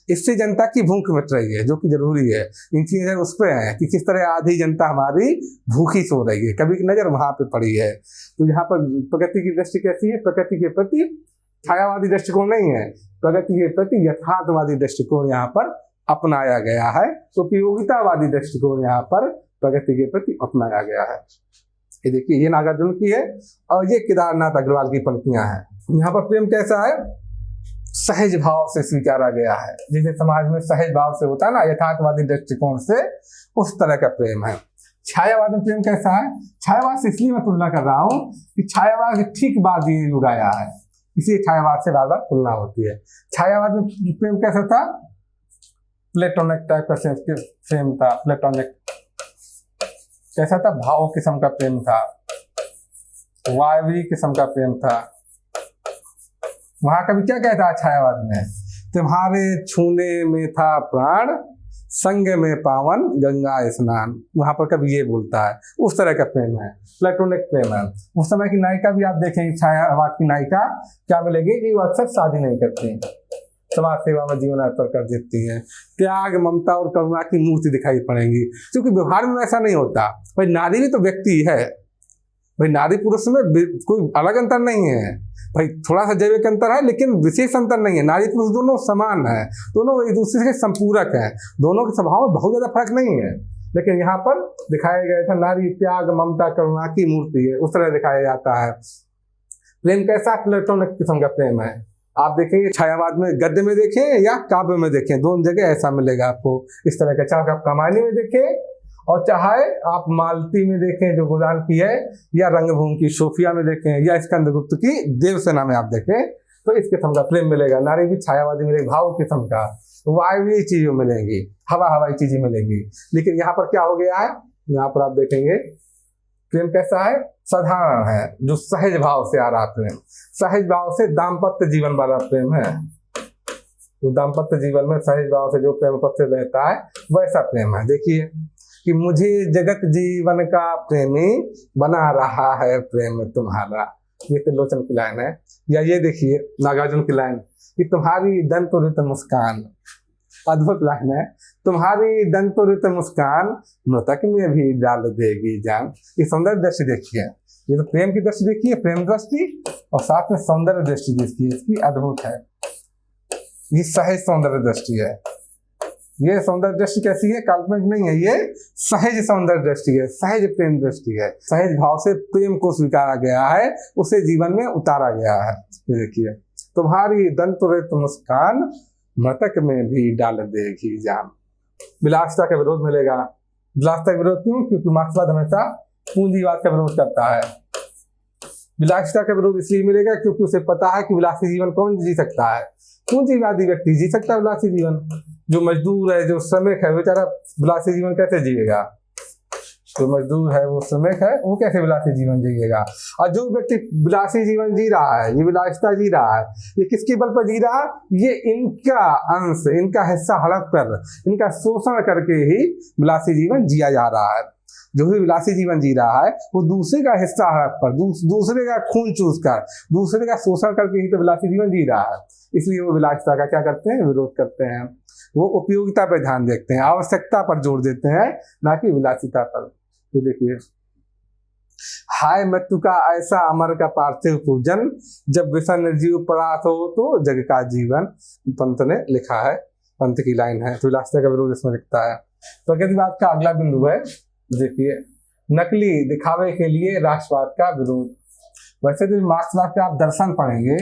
इससे जनता की भूख मिट रही है, जो कि जरूरी है। इन चीजें उस पर है कि किस तरह आधी जनता हमारी भूखी सो रही है, कभी नजर वहां पे पड़ी है। तो यहाँ पर प्रकृति की दृष्टि कैसी है, प्रकृति के प्रति छायावादी दृष्टिकोण नहीं है, प्रकृति के प्रति यथार्थवादी दृष्टिकोण यहाँ पर अपनाया गया है। उपयोगितावादी दृष्टिकोण यहाँ पर प्रकृति के प्रति अपनाया गया है। ये देखिए, ये नागार्जुन की है और ये केदारनाथ अग्रवाल की पंक्तियां हैं। यहाँ पर प्रेम कैसा है, सहज भाव से स्वीकारा गया है, जैसे समाज में सहज भाव से होता है ना, यथार्थवादी दृष्टिकोण से, उस तरह का प्रेम है। छायावाद में प्रेम कैसा है, छायावाद से इसलिए मैं तुलना कर रहा हूँ कि छायावाद ठीक बाद ये उगाया है, इसलिए छायावाद से बार बार तुलना होती है। छायावाद में प्रेम कैसा था, प्लेटोनिक टाइप का प्रेम था, प्लेटोनिक कैसा था, भाव किस्म का प्रेम था, वायवी किस्म का प्रेम था। वहां कभी क्या कहता है छायावाद में, तुम्हारे छूने में था प्राण, संग में पावन गंगा स्नान। वहां पर कभी ये बोलता है, उस तरह का प्रेम है, प्लेटोनिक प्रेम है। उस समय की नायिका भी आप देखेंगे, छायावाद की नायिका क्या मिलेगी कि वो अक्सर शादी नहीं करती, समाज सेवा में जीवन अर्पण कर देती है, त्याग ममता और करुणा की मूर्ति दिखाई पड़ेंगी। क्योंकि व्यवहार में ऐसा नहीं होता, भाई नारी भी तो व्यक्ति है, भाई नारी पुरुष में कोई अलग अंतर नहीं है, भाई थोड़ा सा जैविक अंतर है लेकिन विशेष अंतर नहीं है। नारी पुरुष दोनों समान है, दोनों एक दूसरे के संपूरक हैं, दोनों के स्वभाव में बहुत ज्यादा फर्क नहीं है। लेकिन यहाँ पर दिखाया गया था नारी त्याग ममता करुणा की मूर्ति है, उस तरह दिखाया जाता है। प्रेम कैसा, प्लेटोनिक किस्म का प्रेम है। आप देखेंगे छायावाद में, गद्य में देखें या काव्य में देखें, दोनों जगह ऐसा मिलेगा आपको इस तरह का। चाहे आप कमानी में देखें और चाहे आप मालती में देखें जो गोदान की है, या रंगभूमि की सोफिया में देखें, या स्कंदगुप्त की देवसेना में आप देखें, तो इस किस्म का प्रेम मिलेगा। नारी भी छायावादी मिलेगी, भाव किस्म का, वायवी चीजें मिलेंगी, हवाई चीजें मिलेंगी। लेकिन यहाँ पर क्या हो गया है, यहाँ पर आप देखेंगे प्रेम कैसा है, साधारण है, जो सहज भाव से आ रहा प्रेम, सहज भाव से दाम्पत्य जीवन वाला प्रेम है। तो दाम्पत्य जीवन में सहज भाव से जो प्रेम उपस्थित रहता है वैसा प्रेम है। देखिए कि मुझे जगत जीवन का प्रेमी बना रहा है प्रेम तुम्हारा, ये त्रिलोचन की लाइन है। या ये देखिए नागार्जुन की लाइन कि तुम्हारी दंतुरित मुस्कान, अद्भुत लाइन है, तुम्हारी दंतुरित मुस्कान मृतक में भी डाल देगी जान। ये सौंदर्य दृष्टि देखिए, ये तो प्रेम की दृष्टि देखिए, प्रेम दृष्टि, और साथ में सौंदर्य दृष्टि देखिए, इसकी अद्भुत है। ये सहज सौंदर्य दृष्टि है। ये सौंदर्य दृष्टि कैसी है, काल्पनिक नहीं है, ये सहज सौंदर्य दृष्टि है, सहज प्रेम दृष्टि है। सहज भाव से प्रेम को स्वीकारा गया है, उसे जीवन में उतारा गया है। ये देखिए, तुम्हारी दंतुरित मुस्कान मृतक में भी डाल देगी जान। विलासिता का विरोध मिलेगा। विलासिता का विरोध क्यों, क्योंकि मार्क्सवाद हमेशा पूंजीवाद का विरोध करता है। विलासिता का विरोध इसलिए मिलेगा क्योंकि उसे पता है कि विलासी जीवन कौन जी सकता है, पूंजीवादी व्यक्ति जी सकता है विलासी जीवन। जो मजदूर है, जो श्रमिक है, बेचारा विलासी जीवन कैसे जिएगा, जो मजदूर है, वो श्रमिक है, वो कैसे विलासी जीवन जिएगा। और जो व्यक्ति विलासी जीवन जी रहा है, ये विलासिता जी रहा है, ये किसके बल पर जी रहा है, ये इनका अंश, इनका हिस्सा हड़प कर, इनका शोषण करके ही विलासी जीवन जिया जा रहा है। जो भी विलासी जीवन जी रहा है वो दूसरे का हिस्सा हड़प पर, दूसरे का खून चूस कर, दूसरे का शोषण करके ही तो विलासी जीवन जी रहा है। इसलिए वो विलासिता का क्या करते हैं, विरोध करते हैं। वो उपयोगिता पर ध्यान देखते हैं, आवश्यकता पर जोर देते हैं, ना कि विलासिता पर। तो देखिए, हाय मृत्यु का ऐसा अमर का पार्थिव पूजन, जब विषम निर्जीव पदार्थ हो तो जग का जीवन। पंत ने लिखा है, पंत की लाइन है। तो विलासिता का विरोध इसमें लिखता है। प्रगतिवाद का अगला बिंदु है, देखिए, नकली दिखावे के लिए राष्ट्रवाद का विरोध। वैसे तो मार्क्सवाद का आप दर्शन पढ़ेंगे,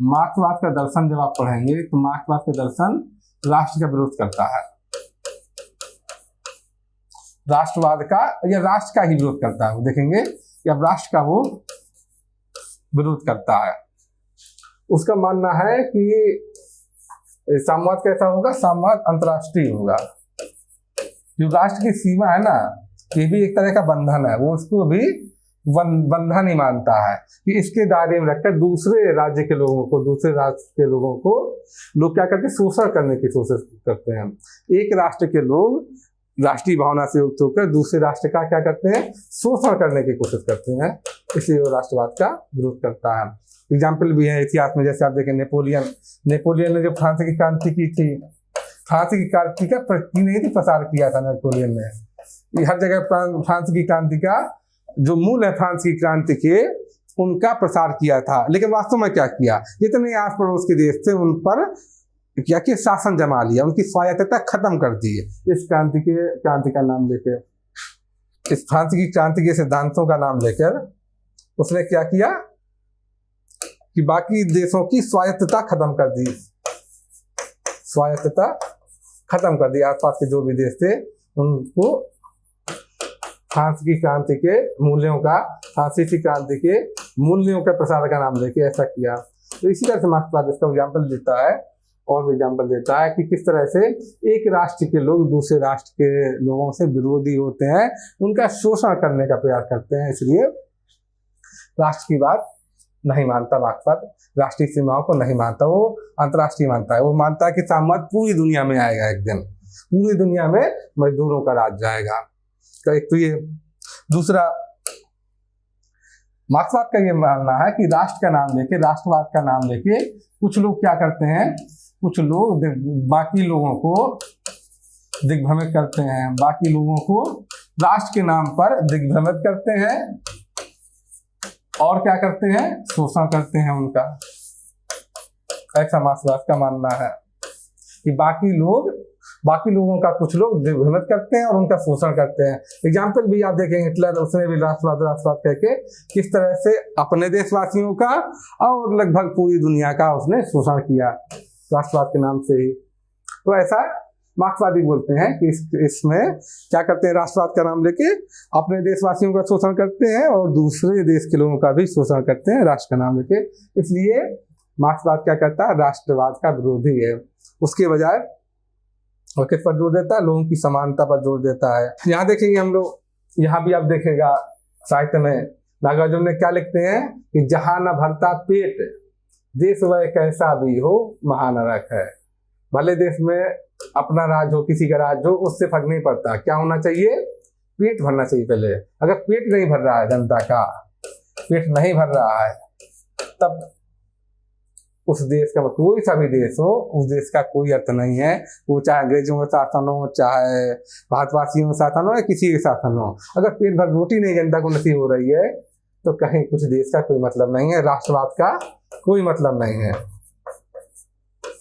मार्क्सवाद का दर्शन जब आप पढ़ेंगे तो मार्क्सवाद का दर्शन राष्ट्र का विरोध करता है, राष्ट्रवाद का या राष्ट्र का ही विरोध करता है। वो देखेंगे कि अब राष्ट्र का वो विरोध करता है। उसका मानना है कि साम्यवाद कैसा होगा, साम्यवाद अंतर्राष्ट्रीय होगा। जो राष्ट्र की सीमा है ना, ये भी एक तरह का बंधन है, वो उसको भी बंधन ही मानता है कि इसके दायरे में रखकर दूसरे राज्य के लोगों को, दूसरे राज्य के लोगों को लोग क्या करते हैं, शोषण करने की कोशिश करते हैं। एक राष्ट्र के लोग राष्ट्रीय भावना से युक्त होकर दूसरे राष्ट्र का क्या करते हैं, शोषण करने की कोशिश करते हैं, इसलिए वो राष्ट्रवाद का विरोध करता है। एग्जाम्पल भी है इतिहास में, जैसे आप देखें नेपोलियन ने जो फ्रांस की क्रांति की थी, फ्रांस की क्रांति का नहीं थी प्रसार किया था नेपोलियन ने। हर जगह फ्रांस की क्रांति का जो मूल है, फ्रांस की क्रांति के, उनका प्रसार किया था। लेकिन वास्तव में क्या किया, जितने आस पड़ोस के देश थे उन पर क्या किया, शासन जमा लिया, उनकी स्वायत्तता खत्म कर दी। इस क्रांति का नाम लेकर, इस फ्रांस की क्रांति के सिद्धांतों का नाम लेकर उसने क्या किया कि बाकी देशों की स्वायत्तता खत्म कर दी, स्वायत्तता खत्म कर दी। आसपास के जो भी देश थे उनको फ्रांस की क्रांति के मूल्यों का, फ्रांसीसी क्रांति के मूल्यों के प्रसार का नाम लेके ऐसा किया। तो इसी तरह से मार्क्सवाद इसका एग्जाम्पल देता है, और भी एग्जाम्पल देता है कि किस तरह से एक राष्ट्र के लोग दूसरे राष्ट्र के लोगों से विरोधी होते हैं, उनका शोषण करने का प्रयास करते हैं। इसलिए राष्ट्र की बात नहीं मानता मार्क्सवाद, राष्ट्रीय सीमाओं को नहीं मानता, वो अंतर्राष्ट्रीय मानता है। वो मानता है कि साम्यवाद पूरी दुनिया में आएगा, एक दिन पूरी दुनिया में मजदूरों का राज जाएगा। तो एक तो ये, दूसरा मार्क्सवाद का ये मानना है कि राष्ट्र का नाम लेके, राष्ट्रवाद का नाम लेके कुछ लोग क्या करते हैं, कुछ लोग बाकी लोगों को दिग्भ्रमित करते हैं, बाकी लोगों को राष्ट्र के नाम पर दिग्भ्रमित करते हैं और क्या करते हैं, शोषण करते हैं उनका। ऐसा मार्क्सवाद का मानना है कि बाकी लोगों का कुछ लोग दिग्भ्रमित करते हैं और उनका शोषण करते हैं। एग्जाम्पल भी आप देखेंगे, हिटलर, उसने भी राष्ट्रवाद कह के किस तरह से अपने देशवासियों का और लगभग पूरी दुनिया का उसने शोषण किया राष्ट्रवाद के नाम से ही। तो ऐसा मार्क्सवादी बोलते हैं कि इसमें क्या करते हैं, राष्ट्रवाद का नाम लेके अपने देशवासियों का शोषण करते हैं और दूसरे देश के लोगों का भी शोषण करते हैं राष्ट्र का नाम लेके। इसलिए मार्क्सवाद क्या करता है, राष्ट्रवाद का विरोधी है। उसके बजाय और किस पर जोर देता है, लोगों की समानता पर जोर देता है। यहाँ देखेंगे हम लोग, यहाँ भी आप देखेगा साहित्य में नागार्जुन ने क्या लिखते हैं कि जहां न भरता पेट, देश वह कैसा भी हो महानरक है। भले देश में अपना राज हो, किसी का राज हो, उससे फर्क नहीं पड़ता, क्या होना चाहिए, पेट भरना चाहिए पहले। अगर पेट नहीं भर रहा है, जनता का पेट नहीं भर रहा है, तब उस देश का, कोई सा भी देश हो, उस देश का कोई अर्थ नहीं है। वो चाहे अंग्रेजों का शासन हो, चाहे भारतवासियों का शासन हो, या किसी के शासन हो, अगर पेट भर रोटी नहीं जनता को नसीब हो रही है तो कहीं कुछ देश का कोई मतलब नहीं है, राष्ट्रवाद का कोई मतलब नहीं है,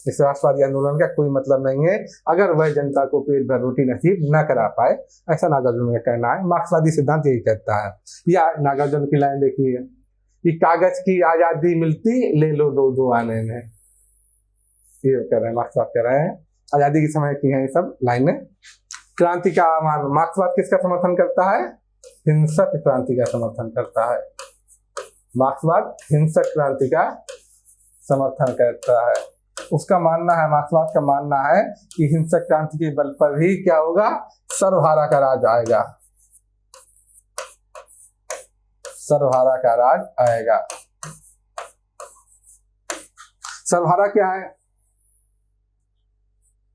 इस राष्ट्रवादी आंदोलन का कोई मतलब नहीं है, अगर वह जनता को पेट भर रोटी नसीब न करा पाए। ऐसा नागार्जुन का कहना है। मार्क्सवादी सिद्धांत यही कहता है। या नागार्जुन की लाइन देखिए कि कागज की आजादी मिलती, ले लो दो आने में, ये कह रहे हैं, मार्क्सवाद कह रहे हैं, आजादी के समय की हैं ये सब लाइनें। क्रांति का मार्क्सवाद किसका समर्थन करता है, हिंसक क्रांति का समर्थन करता है। मार्क्सवाद हिंसक क्रांति का समर्थन करता है। उसका मानना है, मार्क्सवाद का मानना है कि हिंसक क्रांति के बल पर ही क्या होगा, सर्वहारा का राज आएगा, सर्वहारा का राज आएगा। सर्वहारा क्या है,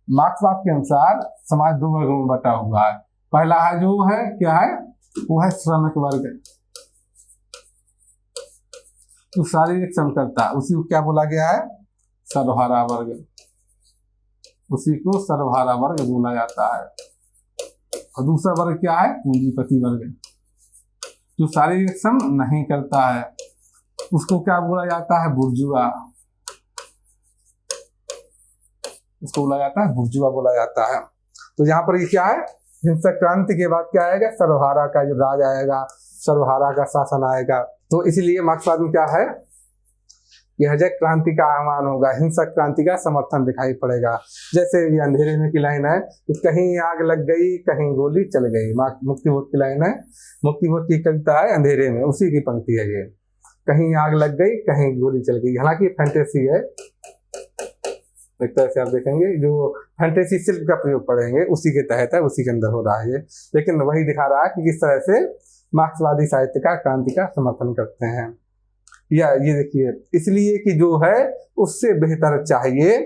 मार्क्सवाद के अनुसार समाज दो वर्गों में बटा हुआ है। पहला है जो है क्या है, वो है श्रमिक वर्ग, तो शारीरिक श्रम करता है, उसी को क्या बोला गया है, सर्वहारा वर्ग, उसी को सर्वहारा वर्ग बोला जाता है। और दूसरा वर्ग क्या है, पूंजीपति वर्ग। जो शारीरिक श्रम नहीं करता है उसको क्या बोला जाता है? बुर्जुआ। उसको बोला जाता है बुर्जुआ बोला जाता है। तो यहाँ पर ये क्या है? हिंसक क्रांति के बाद क्या आएगा? सर्वहारा का जो राज आएगा, सर्वहारा का शासन आएगा। तो इसीलिए मार्क्सवाद में क्या है? यह जय क्रांति का आह्वान होगा, हिंसक क्रांति का समर्थन दिखाई पड़ेगा। जैसे ये अंधेरे में की लाइन है कि कहीं आग लग गई कहीं गोली चल गई, मुक्तिबोध की लाइन है, मुक्तिबोध की कविता है अंधेरे में, उसी की पंक्ति है ये। कहीं आग लग गई कहीं गोली चल गई। हालांकि फैंटेसी है, एक तरह से आप देखेंगे जो फैंटेसी शिल्प का प्रयोग पढ़ेंगे उसी के तहत है, उसी के अंदर हो रहा है ये, लेकिन वही दिखा रहा है कि किस तरह से मार्क्सवादी साहित्य का क्रांति का समर्थन करते हैं। या ये देखिए, इसलिए कि जो है उससे बेहतर चाहिए,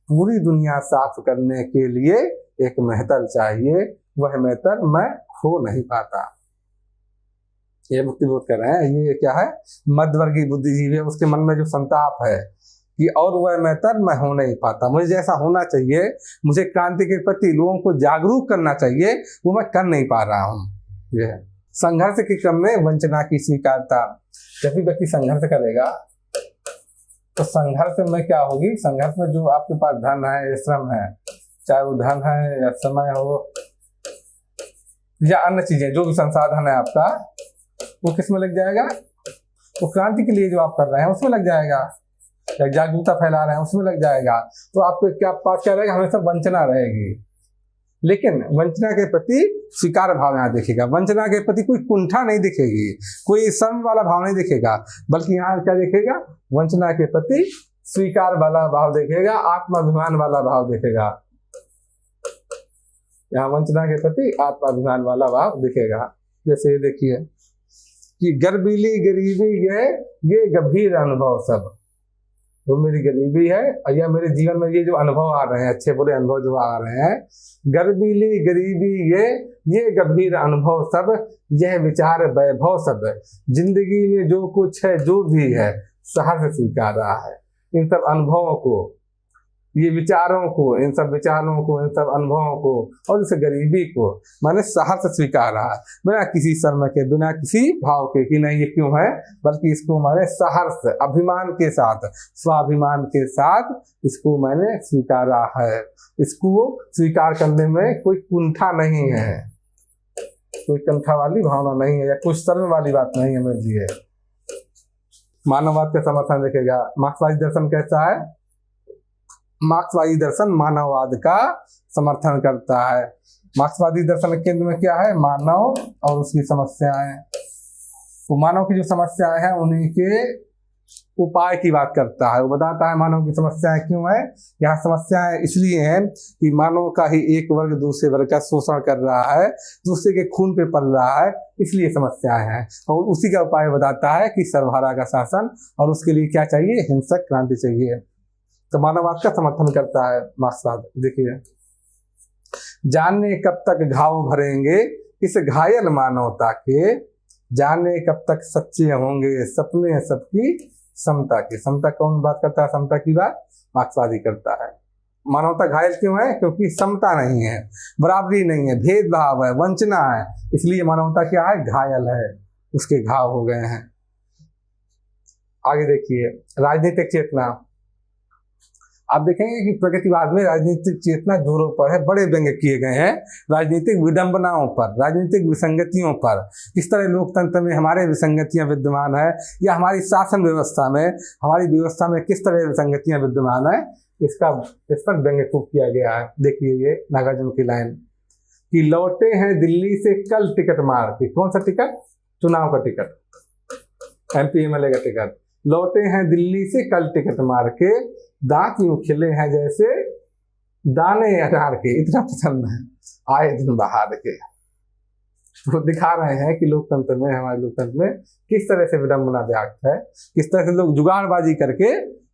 पूरी दुनिया साफ करने के लिए एक मेहतर चाहिए, वह मेहतर मैं हो नहीं पाता। ये मुक्तिबोध कर रहे हैं। ये क्या है? मध्यवर्गीय बुद्धिजीवी है, उसके मन में जो संताप है कि और वह मेहतर मैं हो नहीं पाता, मुझे जैसा होना चाहिए, मुझे क्रांति के प्रति लोगों को जागरूक करना चाहिए, वो मैं कर नहीं पा रहा हूँ। ये संघर्ष के क्रम में वंचना की स्वीकारता। जब भी व्यक्ति संघर्ष करेगा तो संघर्ष में क्या होगी? संघर्ष में जो आपके पास धन है, श्रम है, चाहे वो धन है या समय हो या अन्य चीजें, जो भी संसाधन है आपका, वो किस में लग जाएगा? वो क्रांति के लिए जो आप कर रहे हैं उसमें लग जाएगा, या जागरूकता फैला रहे हैं उसमें लग जाएगा। तो आपके क्या पास क्या रहेगा? हमेशा वंचना रहेगी। लेकिन वंचना के प्रति स्वीकार भाव यहाँ दिखेगा, वंचना के प्रति कोई कुंठा नहीं दिखेगी, कोई शर्म वाला भाव नहीं दिखेगा, बल्कि यहाँ क्या दिखेगा? वंचना के प्रति स्वीकार वाला भाव दिखेगा, आत्माभिमान वाला भाव दिखेगा। यहाँ वंचना के प्रति आत्माभिमान वाला भाव दिखेगा। जैसे देखिए कि गर्बीली गरीबी ये गंभीर अनुभव सब, तो मेरी गरीबी है या मेरे जीवन में ये जो अनुभव आ रहे हैं, अच्छे बुरे अनुभव जो आ रहे हैं, गर्बीली गरीबी ये गंभीर अनुभव सब, यह विचार वैभव सब, जिंदगी में जो कुछ है जो भी है सहर्ष स्वीकार रहा है। इन सब अनुभवों को, ये विचारों को, इन सब विचारों को, इन सब अनुभवों को और इस गरीबी को मैंने सहर्ष स्वीकार रहा है, बिना किसी शर्म के, बिना किसी भाव के कि नहीं ये क्यों है, बल्कि इसको मैंने सहर्ष अभिमान के साथ, स्वाभिमान के साथ इसको मैंने स्वीकारा है। इसको स्वीकार करने में कोई कुंठा नहीं है, कोई कुंठा वाली भावना नहीं है या कुछ शर्म वाली बात नहीं है मेरे लिए। मानववाद का समर्थन देखेगा। मार्क्सवादी दर्शन कैसा है? मार्क्सवादी दर्शन मानववाद का समर्थन करता है। मार्क्सवादी दर्शन के केंद्र में क्या है? मानव और उसकी समस्याएं। तो मानव की जो समस्याएं हैं उन्हीं के उपाय की बात करता है। वो बताता है मानव की समस्याएं क्यों है। यहाँ समस्याएं इसलिए हैं कि मानव का ही एक वर्ग दूसरे वर्ग का शोषण कर रहा है, दूसरे के खून पे पल रहा है, इसलिए समस्याएं हैं। और उसी का उपाय बताता है कि सर्वहारा का शासन, और उसके लिए क्या चाहिए? हिंसक क्रांति चाहिए। तो मानववाद का समर्थन करता है मार्क्सवाद। देखिए, जाने कब तक घाव भरेंगे इस घायल मानवता के, जाने कब तक सच्चे होंगे सपने सबकी समता की। समता कौन बात करता है? समता की बात मार्क्सवादी करता है। मानवता घायल क्यों है? क्योंकि समता नहीं है, बराबरी नहीं है, भेदभाव है, वंचना है, इसलिए मानवता क्या है? घायल है, उसके घाव हो गए हैं। आगे देखिए, राजनीतिक चेतना। आप देखेंगे कि प्रगतिवाद में राजनीतिक चेतना जोरों पर है, बड़े व्यंग्य किए गए हैं राजनीतिक विडंबनाओं पर, राजनीतिक विसंगतियों पर। किस तरह लोकतंत्र में हमारे विसंगतियां विद्यमान है, या हमारी शासन व्यवस्था में, हमारी व्यवस्था में किस तरह विसंगतियां विद्यमान है, इस पर व्यंग्य खूब किया गया है। देखिए ये नागार्जुन की लाइन कि लौटे हैं दिल्ली से कल टिकट मार के। कौन सा टिकट? चुनाव का टिकट, MP MLA का टिकट। लौटे हैं दिल्ली से कल टिकट मार के, दांत यूं खिले हैं जैसे दाने अनार के, इतना पसंद है आए दिन बहार के। वो दिखा रहे हैं कि लोकतंत्र में, हमारे लोकतंत्र में किस तरह से विडंबना व्याप्त है, किस तरह से लोग जुगाड़बाजी करके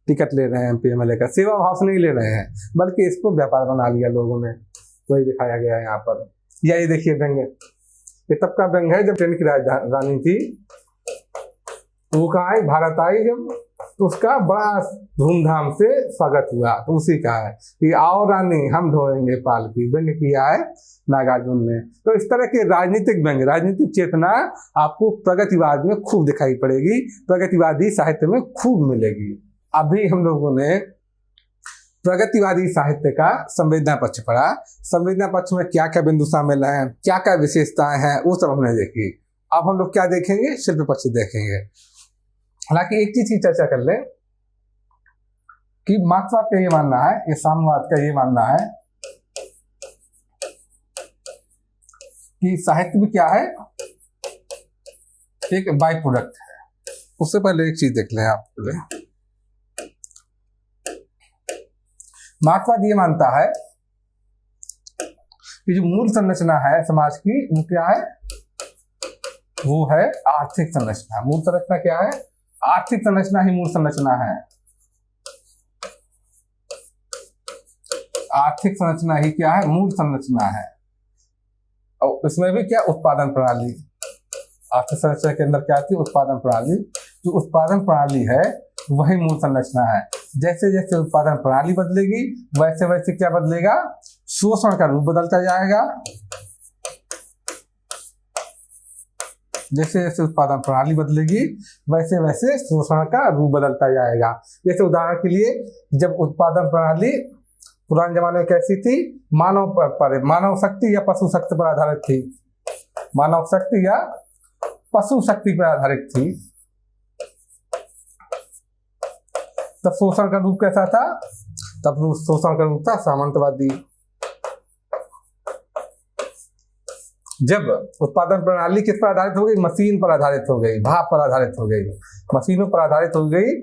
टिकट ले रहे हैं MP MLA का। सेवा भाव से नहीं ले रहे हैं, बल्कि इसको व्यापार बना लिया लोगों ने। वही दिखाया गया है यहाँ पर। या ये देखिए व्यंग्य, ये तब का व्यंग्य है जब ट्रेन की राजधानी थी, वो कहाँ आई, भारत आई जब, तो उसका बड़ा धूमधाम से स्वागत हुआ। तो उसी का है कि आओ रानी हम ढोएंगे पालकी, व्यंग किया है नागार्जुन ने। तो इस तरह के राजनीतिक व्यंग, राजनीतिक चेतना आपको प्रगतिवाद में खूब दिखाई पड़ेगी, प्रगतिवादी साहित्य में खूब मिलेगी। अभी हम लोगों ने प्रगतिवादी साहित्य का संवेदना पक्ष पढ़ा। संवेदना पक्ष में क्या क्या बिंदु शामिल हैं, क्या क्या विशेषताएं हैं, वो सब हमने देखी। अब हम लोग क्या देखेंगे, शिल्प पक्ष देखेंगे। हालांकि एक चीज की चर्चा कर ले कि मार्क्सवाद का ये मानना है, ये साम्यवाद का ये मानना है कि साहित्य भी क्या है, एक बाई प्रोडक्ट है। उससे पहले एक चीज देख लें आप पहले। मार्क्सवाद ये मानता है कि जो मूल संरचना है समाज की, वो क्या है, वो है आर्थिक संरचना। मूल संरचना क्या है, आर्थिक संरचना ही मूल संरचना है। आर्थिक संरचना ही क्या है, मूल संरचना है। और इसमें भी क्या, उत्पादन प्रणाली। आर्थिक संरचना के अंदर क्या आती है, उत्पादन प्रणाली। जो उत्पादन प्रणाली है वही मूल संरचना है। जैसे जैसे उत्पादन प्रणाली बदलेगी वैसे वैसे क्या बदलेगा, शोषण का रूप बदलता जाएगा। जैसे जैसे उत्पादन प्रणाली बदलेगी वैसे वैसे शोषण का रूप बदलता जाएगा। जैसे उदाहरण के लिए, जब उत्पादन प्रणाली पुराने जमाने में कैसी थी, मानव शक्ति या पशु शक्ति पर आधारित थी, मानव शक्ति या पशु शक्ति पर आधारित थी, तब शोषण का रूप कैसा था, तब शोषण का रूप था सामंतवादी। जब उत्पादन प्रणाली किस पर आधारित हो गई, मशीन पर आधारित हो गई, भाप पर आधारित हो गई, मशीनों पर आधारित हो गई,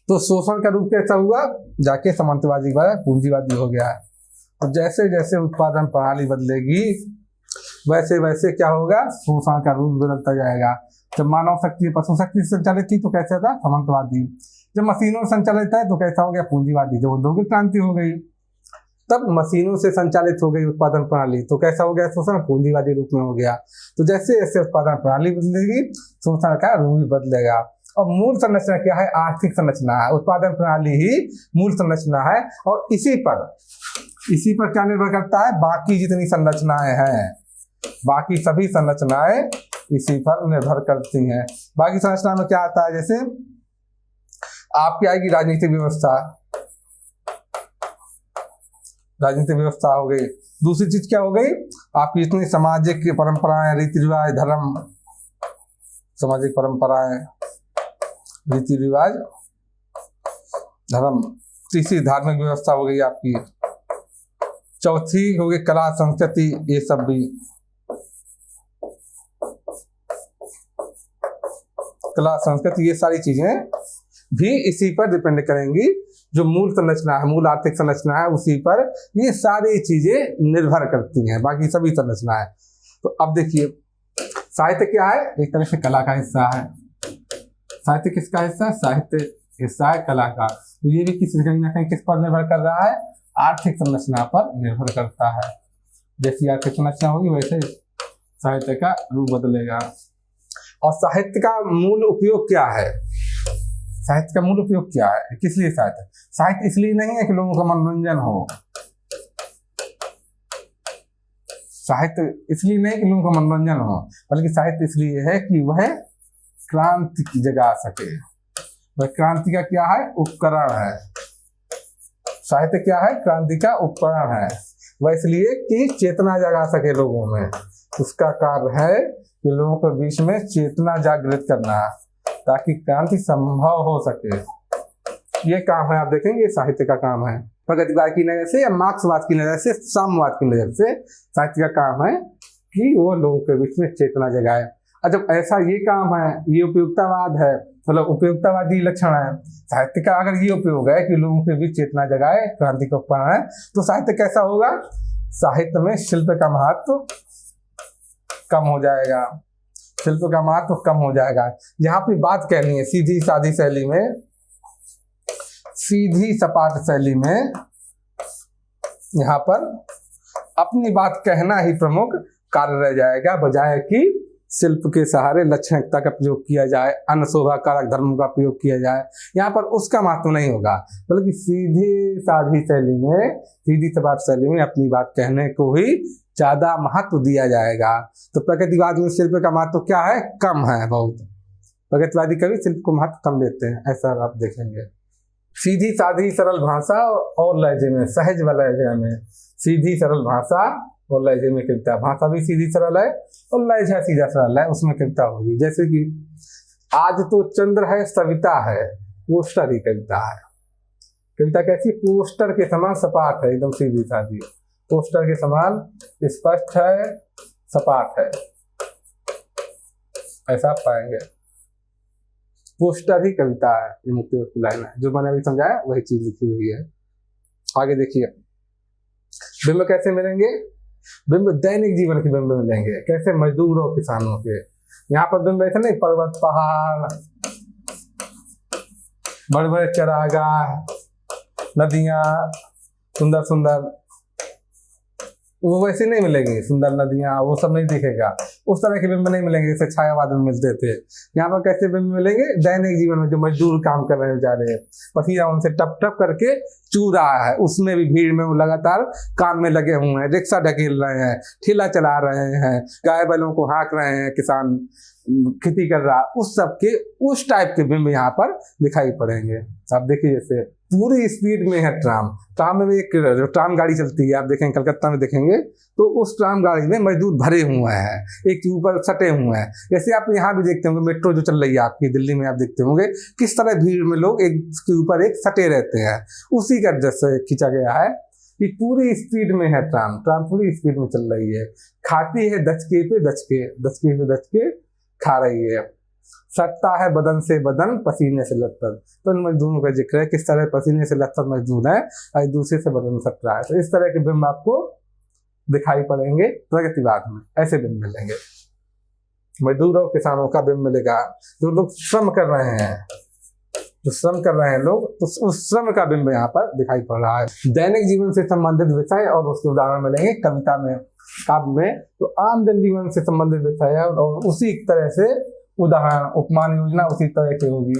तो शोषण का रूप कैसा हुआ, जाके सामंतवादी का पूंजीवादी हो गया। और जैसे जैसे उत्पादन प्रणाली बदलेगी वैसे वैसे क्या होगा, शोषण का रूप बदलता जाएगा। जब मानव शक्ति पशु शक्ति से संचालित थी तो कैसा था, सामंतवादी। जब मशीनों से संचालित है तो कैसा हो गया, पूंजीवादी। जब औद्योगिक क्रांति हो गई तब मशीनों से संचालित हो गई उत्पादन प्रणाली, तो कैसा हो गया, शोषण, पूंजीवादी रूप में हो गया। तो जैसे जैसे उत्पादन प्रणाली बदलेगी शोषण का रूप भी बदलेगा। और मूल संरचना क्या है, आर्थिक संरचना है। उत्पादन प्रणाली ही मूल संरचना है और इसी पर क्या निर्भर करता है, बाकी जितनी संरचनाएं हैं, बाकी सभी संरचनाएं इसी पर निर्भर करती हैं। बाकी संरचना में क्या आता है, जैसे आपकी आएगी राजनीतिक व्यवस्था, राजनीतिक व्यवस्था हो गई। दूसरी चीज क्या हो गई, आपकी जितनी सामाजिक परंपराएं, रीति रिवाज, धर्म, सामाजिक परंपराएं, रीति रिवाज, धर्म। तीसरी धार्मिक व्यवस्था हो गई आपकी। चौथी हो गई कला संस्कृति, ये सब भी कला संस्कृति, ये सारी चीजें भी इसी पर डिपेंड करेंगी। जो मूल संरचना है, मूल आर्थिक संरचना है, उसी पर ये सारी चीजें निर्भर करती हैं, बाकी सभी संरचना है। तो अब देखिए, साहित्य क्या है, एक तरह से कला का हिस्सा है। साहित्य किसका हिस्सा है, साहित्य हिस्सा है कला का। तो ये भी कहीं ना कहीं किस पर निर्भर कर रहा है, आर्थिक संरचना पर निर्भर करता है। जैसी आर्थिक संरचना होगी वैसे साहित्य का रूप बदलेगा। और साहित्य का मूल उपयोग क्या है, साहित्य का मूल उपयोग क्या है, किस लिए साहित्य, साहित्य इसलिए नहीं है कि लोगों का मनोरंजन हो, साहित्य इसलिए नहीं कि लोगों का मनोरंजन हो, बल्कि साहित्य इसलिए है कि वह क्रांति जगा सके। वह क्रांति का क्या है, उपकरण है। साहित्य क्या है, क्रांति का उपकरण है। वह इसलिए कि चेतना जगा सके लोगों में, उसका कार्य है कि लोगों के बीच में चेतना जागृत करना, ताकि क्रांति संभव हो सके। ये काम है, आप देखेंगे साहित्य का काम है। प्रगतिवाद की नजर से या मार्क्सवाद की नजर से, साम्यवाद की नजर से साहित्य का काम है कि वो लोगों के बीच में चेतना जगाए। और जब ऐसा ये काम है, ये उपयुक्तवाद है, मतलब उपयुक्तवादी लक्षण है साहित्य का, अगर ये उपयोग है कि लोगों के बीच चेतना जगाए, क्रांति का उपकरण है, तो साहित्य कैसा होगा, साहित्य में शिल्प का महत्व कम हो जाएगा, शिल्प का महत्व कम हो जाएगा। यहाँ पे बात कहनी है सीधी सादी शैली में, सीधी सपाट शैली में, यहाँ पर अपनी बात कहना ही प्रमुख कार्य रह जाएगा, बजाय कि शिल्प के सहारे लक्षणिकता का प्रयोग किया जाए, अन्य शोभा कारक धर्मों का प्रयोग किया जाए, यहाँ पर उसका महत्व नहीं होगा, बल्कि सीधी साधी शैली में, सीधी सपाट शैली में अपनी बात कहने को ही ज्यादा महत्व दिया जाएगा। तो प्रकृतिवाद में शिल्प का महत्व क्या है? कम है बहुत। प्रकृतिवादी कवि शिल्प को महत्व कम देते हैं, ऐसा आप देखेंगे। सीधी साधी सरल भाषा और लहजे में, सहज व लहजे में, सीधी सरल भाषा और लहजे में कविता। भाषा भी सीधी सरल है और लहजा सीधा सरल है, उसमें कविता होगी। जैसे कि आज तो चंद्र है सविता है, पोस्टर ही कविता है। कविता कैसी? पोस्टर के समान सपाट है, एकदम सीधी साधी, पोस्टर के समान स्पष्ट है, सपाट है, ऐसा आप पाएंगे। पोस्टर ही कविता है, ये मुक्ति लाइन है, जो मैंने अभी समझाया वही चीज लिखी हुई है। आगे देखिए, बिंब कैसे मिलेंगे? बिंब दैनिक जीवन के बिंब मिलेंगे। कैसे? मजदूरों किसानों के। यहाँ पर बिंब ऐसे नहीं, पर्वत पहाड़, बड़े बड़े चरागाह, नदियां, सुंदर सुंदर, वो वैसे नहीं मिलेंगे। सुंदर नदियां वो सब नहीं दिखेगा, उस तरह के बिंब नहीं मिलेंगे जैसे छायावाद में मिलते थे। यहाँ पर कैसे बिंब मिलेंगे? दैनिक जीवन में जो मजदूर काम कर रहे हैं बेचारे, पसीना उनसे टप टप करके चू रहा है, उसमें भी भीड़ में वो लगातार काम में लगे हुए हैं, रिक्शा ढकेल रहे हैं, ठेला चला रहे हैं, गाय बैलों को हाँक रहे हैं, किसान खेती कर रहा, उस सब के उस टाइप के बिंब यहाँ पर दिखाई पड़ेंगे। आप देखिए, जैसे पूरी स्पीड में है ट्राम, ट्राम में एक जो ट्राम गाड़ी चलती है, आप देखेंगे कलकत्ता में देखेंगे तो उस ट्राम गाड़ी में मजदूर भरे हुए हैं, एक के ऊपर सटे हुए हैं। जैसे आप यहाँ भी देखते होंगे, मेट्रो जो चल रही है आपकी दिल्ली में, आप देखते होंगे किस तरह भीड़ में लोग एक के ऊपर एक सटे रहते हैं, उसी का जैसे खींचा गया है कि पूरी स्पीड में है ट्राम, ट्राम पूरी स्पीड में चल रही है, खाती है दचके पे दचके, दचके पे दचके खा रही है, सटता है बदन से बदन, पसीने से लथपथ। तो इन मजदूरों का जिक्र है, किस तरह पसीने से लथपथ मजदूर है, एक दूसरे से बदन सट रहा है। तो इस तरह के बिंब आपको दिखाई पड़ेंगे प्रगतिवाद में, ऐसे बिंब मिलेंगे। मजदूरों किसानों का बिंब मिलेगा, जो लोग श्रम कर रहे हैं, जो श्रम कर रहे हैं लोग, तो उस श्रम का बिंब यहाँ पर दिखाई पड़ रहा है। दैनिक जीवन से संबंधित विषय और उसके उदाहरण मिलेंगे कविता में, काव्य में। तो आम जन जीवन से संबंधित विषय है और उसी तरह से उदाहरण, उपमान योजना उसी तरह की होगी।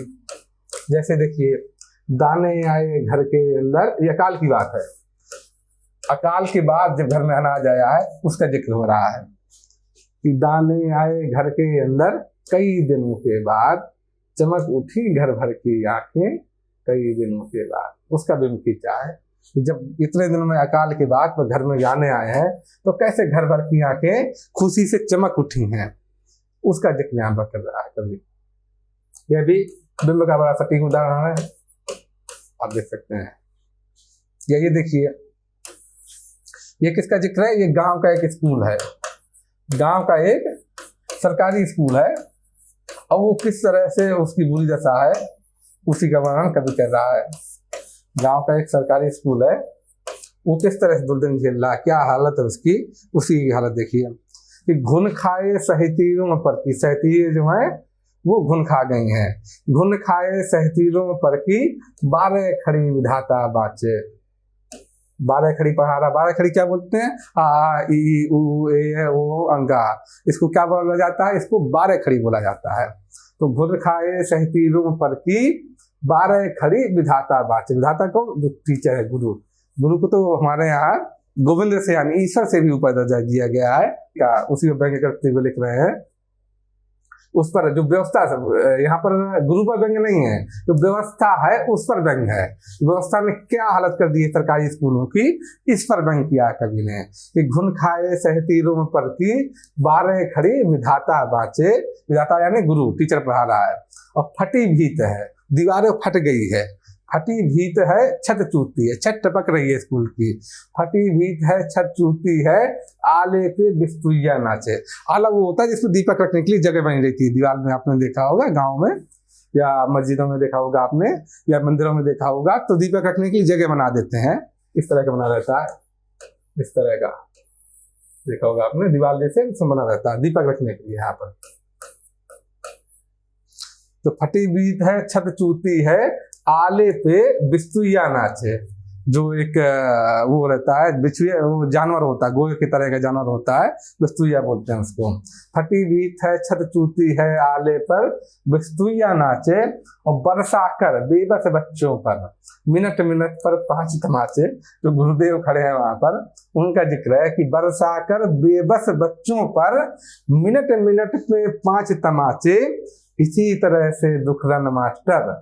जैसे देखिए, दाने आए घर के अंदर, ये अकाल की बात है, अकाल के बाद जब घर में अनाज आया है उसका जिक्र हो रहा है कि दाने आए घर के अंदर, कई दिनों के बाद चमक उठी घर भर की आंखें, कई दिनों के बाद, उसका बिंब खींचा है कि जब इतने दिनों में अकाल के बाद वो घर में जाने आए हैं तो कैसे घर भर की आंखें खुशी से चमक उठी हैं, उसका जिक्र यहाँ पर कर रहा है कवि। यह भी बिंब का बड़ा सटीक उदाहरण है, आप देख सकते हैं। ये देखिए, ये किसका जिक्र है? ये गांव का एक स्कूल है, गांव का एक सरकारी स्कूल है, और वो किस तरह से उसकी बुरी दशा है उसी का वर्णन कवि कर रहा है। गांव का एक सरकारी स्कूल है, वो किस तरह से दुर्दिन झेल रहा है, क्या हालत है उसकी, उसी की हालत देखिए कि घुन खाए सहतीरों पर की, सहतीरें जो है वो घुन खा गई हैं, घुन खाए सहतीरों पर की, 12 खड़ी विधाता बाचे। 12 खड़ी पढ़ा रहा, 12 खड़ी क्या बोलते हैं? आ ई उ ए ओ अंगा, इसको क्या बोला जाता है? इसको 12 खड़ी बोला जाता है। तो घुन खाए सहतीरों पर की, 12 खड़ी विधाता बाचे। विधाता को जो टीचर है, गुरु, गुरु को तो हमारे यहाँ गोविंद से यानी ईश्वर से भी ऊपर दर्जा दिया गया है, क्या उसी में व्यंग्य करते हुए लिख रहे हैं। उस पर जो व्यवस्था, यहाँ पर गुरु पर व्यंग्य नहीं है, जो व्यवस्था है उस पर व्यंग्य है। व्यवस्था ने क्या हालत कर दी है सरकारी स्कूलों की, इस पर व्यंग्य किया कवि ने कि घुन खाए सहतीरों पर की, 12 खड़ी विधाता बाचे। विधाता यानी गुरु, टीचर पढ़ा रहा है। और फटी भीत है, दीवारें फट गई है, फटी भीत है छत चूती है, छत टपक रही है स्कूल की, फटी भीत है छत चूती है, आले पे बिस्तुइया नाचे। आला वो होता है जिसको दीपक रखने के लिए जगह बनी रहती है दीवार में, आपने देखा होगा गांव में या मस्जिदों में देखा होगा आपने, या मंदिरों में देखा होगा, तो दीपक रखने के लिए जगह बना देते हैं, इस तरह का बना रहता है, इस तरह का देखा होगा आपने, दीवार जैसे बना रहता है दीपक रखने के लिए। यहाँ पर तो फटी भीत है छत चूती है, आले पे बिस्तुइया नाचे। जो एक वो रहता है बिछुए, वो जानवर होता है, गोहे की तरह का जानवर होता है, बिस्तुइया बोलते हैं उसको। फटी बीत है छत चूती है आले पर, बिस्तुइया नाचे और बरसा कर बेबस बच्चों पर, मिनट मिनट पर 5 तमाचे। जो गुरुदेव खड़े हैं वहां पर, उनका जिक्र है कि बरसा कर बेबस बच्चों पर, मिनट मिनट पे 5 तमाचे। इसी तरह से दुखरन मास्टर,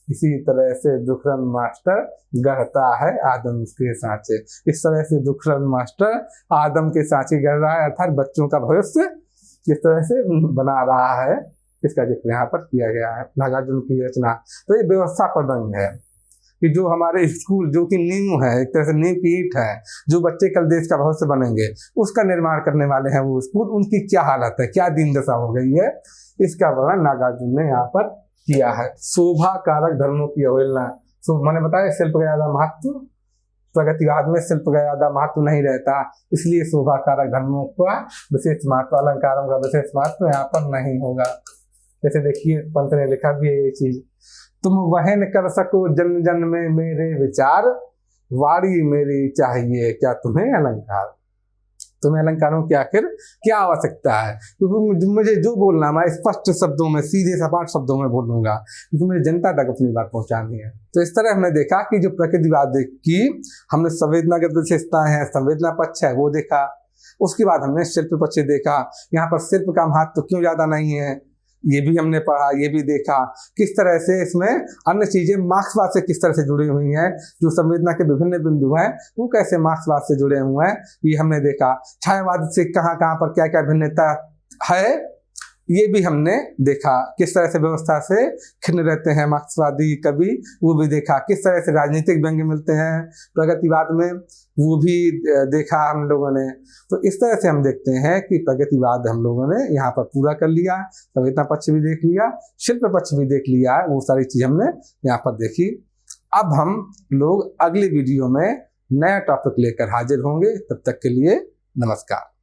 इसी तरह से दुखरन मास्टर गढ़ता है आदम के सांचे। इस तरह से दुखरन मास्टर आदम के सांचे गढ़ रहा है, अर्थात बच्चों का भविष्य किस तरह से बना रहा है, इसका जिक्र यहाँ पर किया गया है। नागार्जुन की रचना। तो ये व्यवस्था प्रबंध है कि जो हमारे स्कूल, जो कि नींव है, एक तरह से नींव की ईंट है, जो बच्चे कल देश का भविष्य बनेंगे, उसका निर्माण करने वाले हैं वो स्कूल, उनकी क्या हालत है, क्या दीन दशा हो गई है, इसका वर्णन नागार्जुन ने यहाँ पर किया है। शोभा कारक धर्मों की अवहेलना। मैंने बताया शिल्प का ज्यादा महत्व, प्रगतिवाद में शिल्प का ज्यादा महत्व नहीं रहता, इसलिए शोभा कारक धर्मों का विशेष महत्व, अलंकारों का विशेष महत्व यहाँ पर नहीं होगा। जैसे देखिए पंत ने लिखा भी है ये चीज, तुम वहन कर सको जन जन में मेरे विचार, वाणी मेरी चाहिए क्या तुम्हें अलंकार। तुम्हें अलंकारों की आखिर क्या आवश्यकता है, क्योंकि मुझे जो बोलना मैं स्पष्ट शब्दों में, सीधे सपाट शब्दों में बोलूंगा, क्योंकि मुझे जनता तक अपनी बात पहुंचानी है। तो इस तरह हमने देखा कि जो प्रकृतिवाद की हमने संवेदनागत विशेषताएं हैं, संवेदना पक्ष है वो देखा, उसके बाद हमने शिल्प पक्ष देखा, यहाँ पर शिल्प का महत्व क्यों ज्यादा नहीं है ये भी हमने पढ़ा, ये भी देखा किस तरह से इसमें अन्य चीजें मार्क्सवाद से किस तरह से जुड़ी हुई हैं, जो संवेदना के विभिन्न बिंदु हैं वो कैसे मार्क्सवाद से जुड़े हुए हैं ये हमने देखा। छायावाद से कहाँ कहाँ पर क्या क्या भिन्नता है ये भी हमने देखा, किस तरह से व्यवस्था से खिन्न रहते हैं मार्क्सवादी कवि वो भी देखा, किस तरह से राजनीतिक व्यंग्य मिलते हैं प्रगतिवाद में वो भी देखा हम लोगों ने। तो इस तरह से हम देखते हैं कि प्रगतिवाद हम लोगों ने यहाँ पर पूरा कर लिया, संवेदना पक्ष भी देख लिया, शिल्प पक्ष भी देख लिया, वो सारी चीज हमने यहाँ पर देखी। अब हम लोग अगली वीडियो में नया टॉपिक लेकर हाजिर होंगे, तब तक के लिए नमस्कार।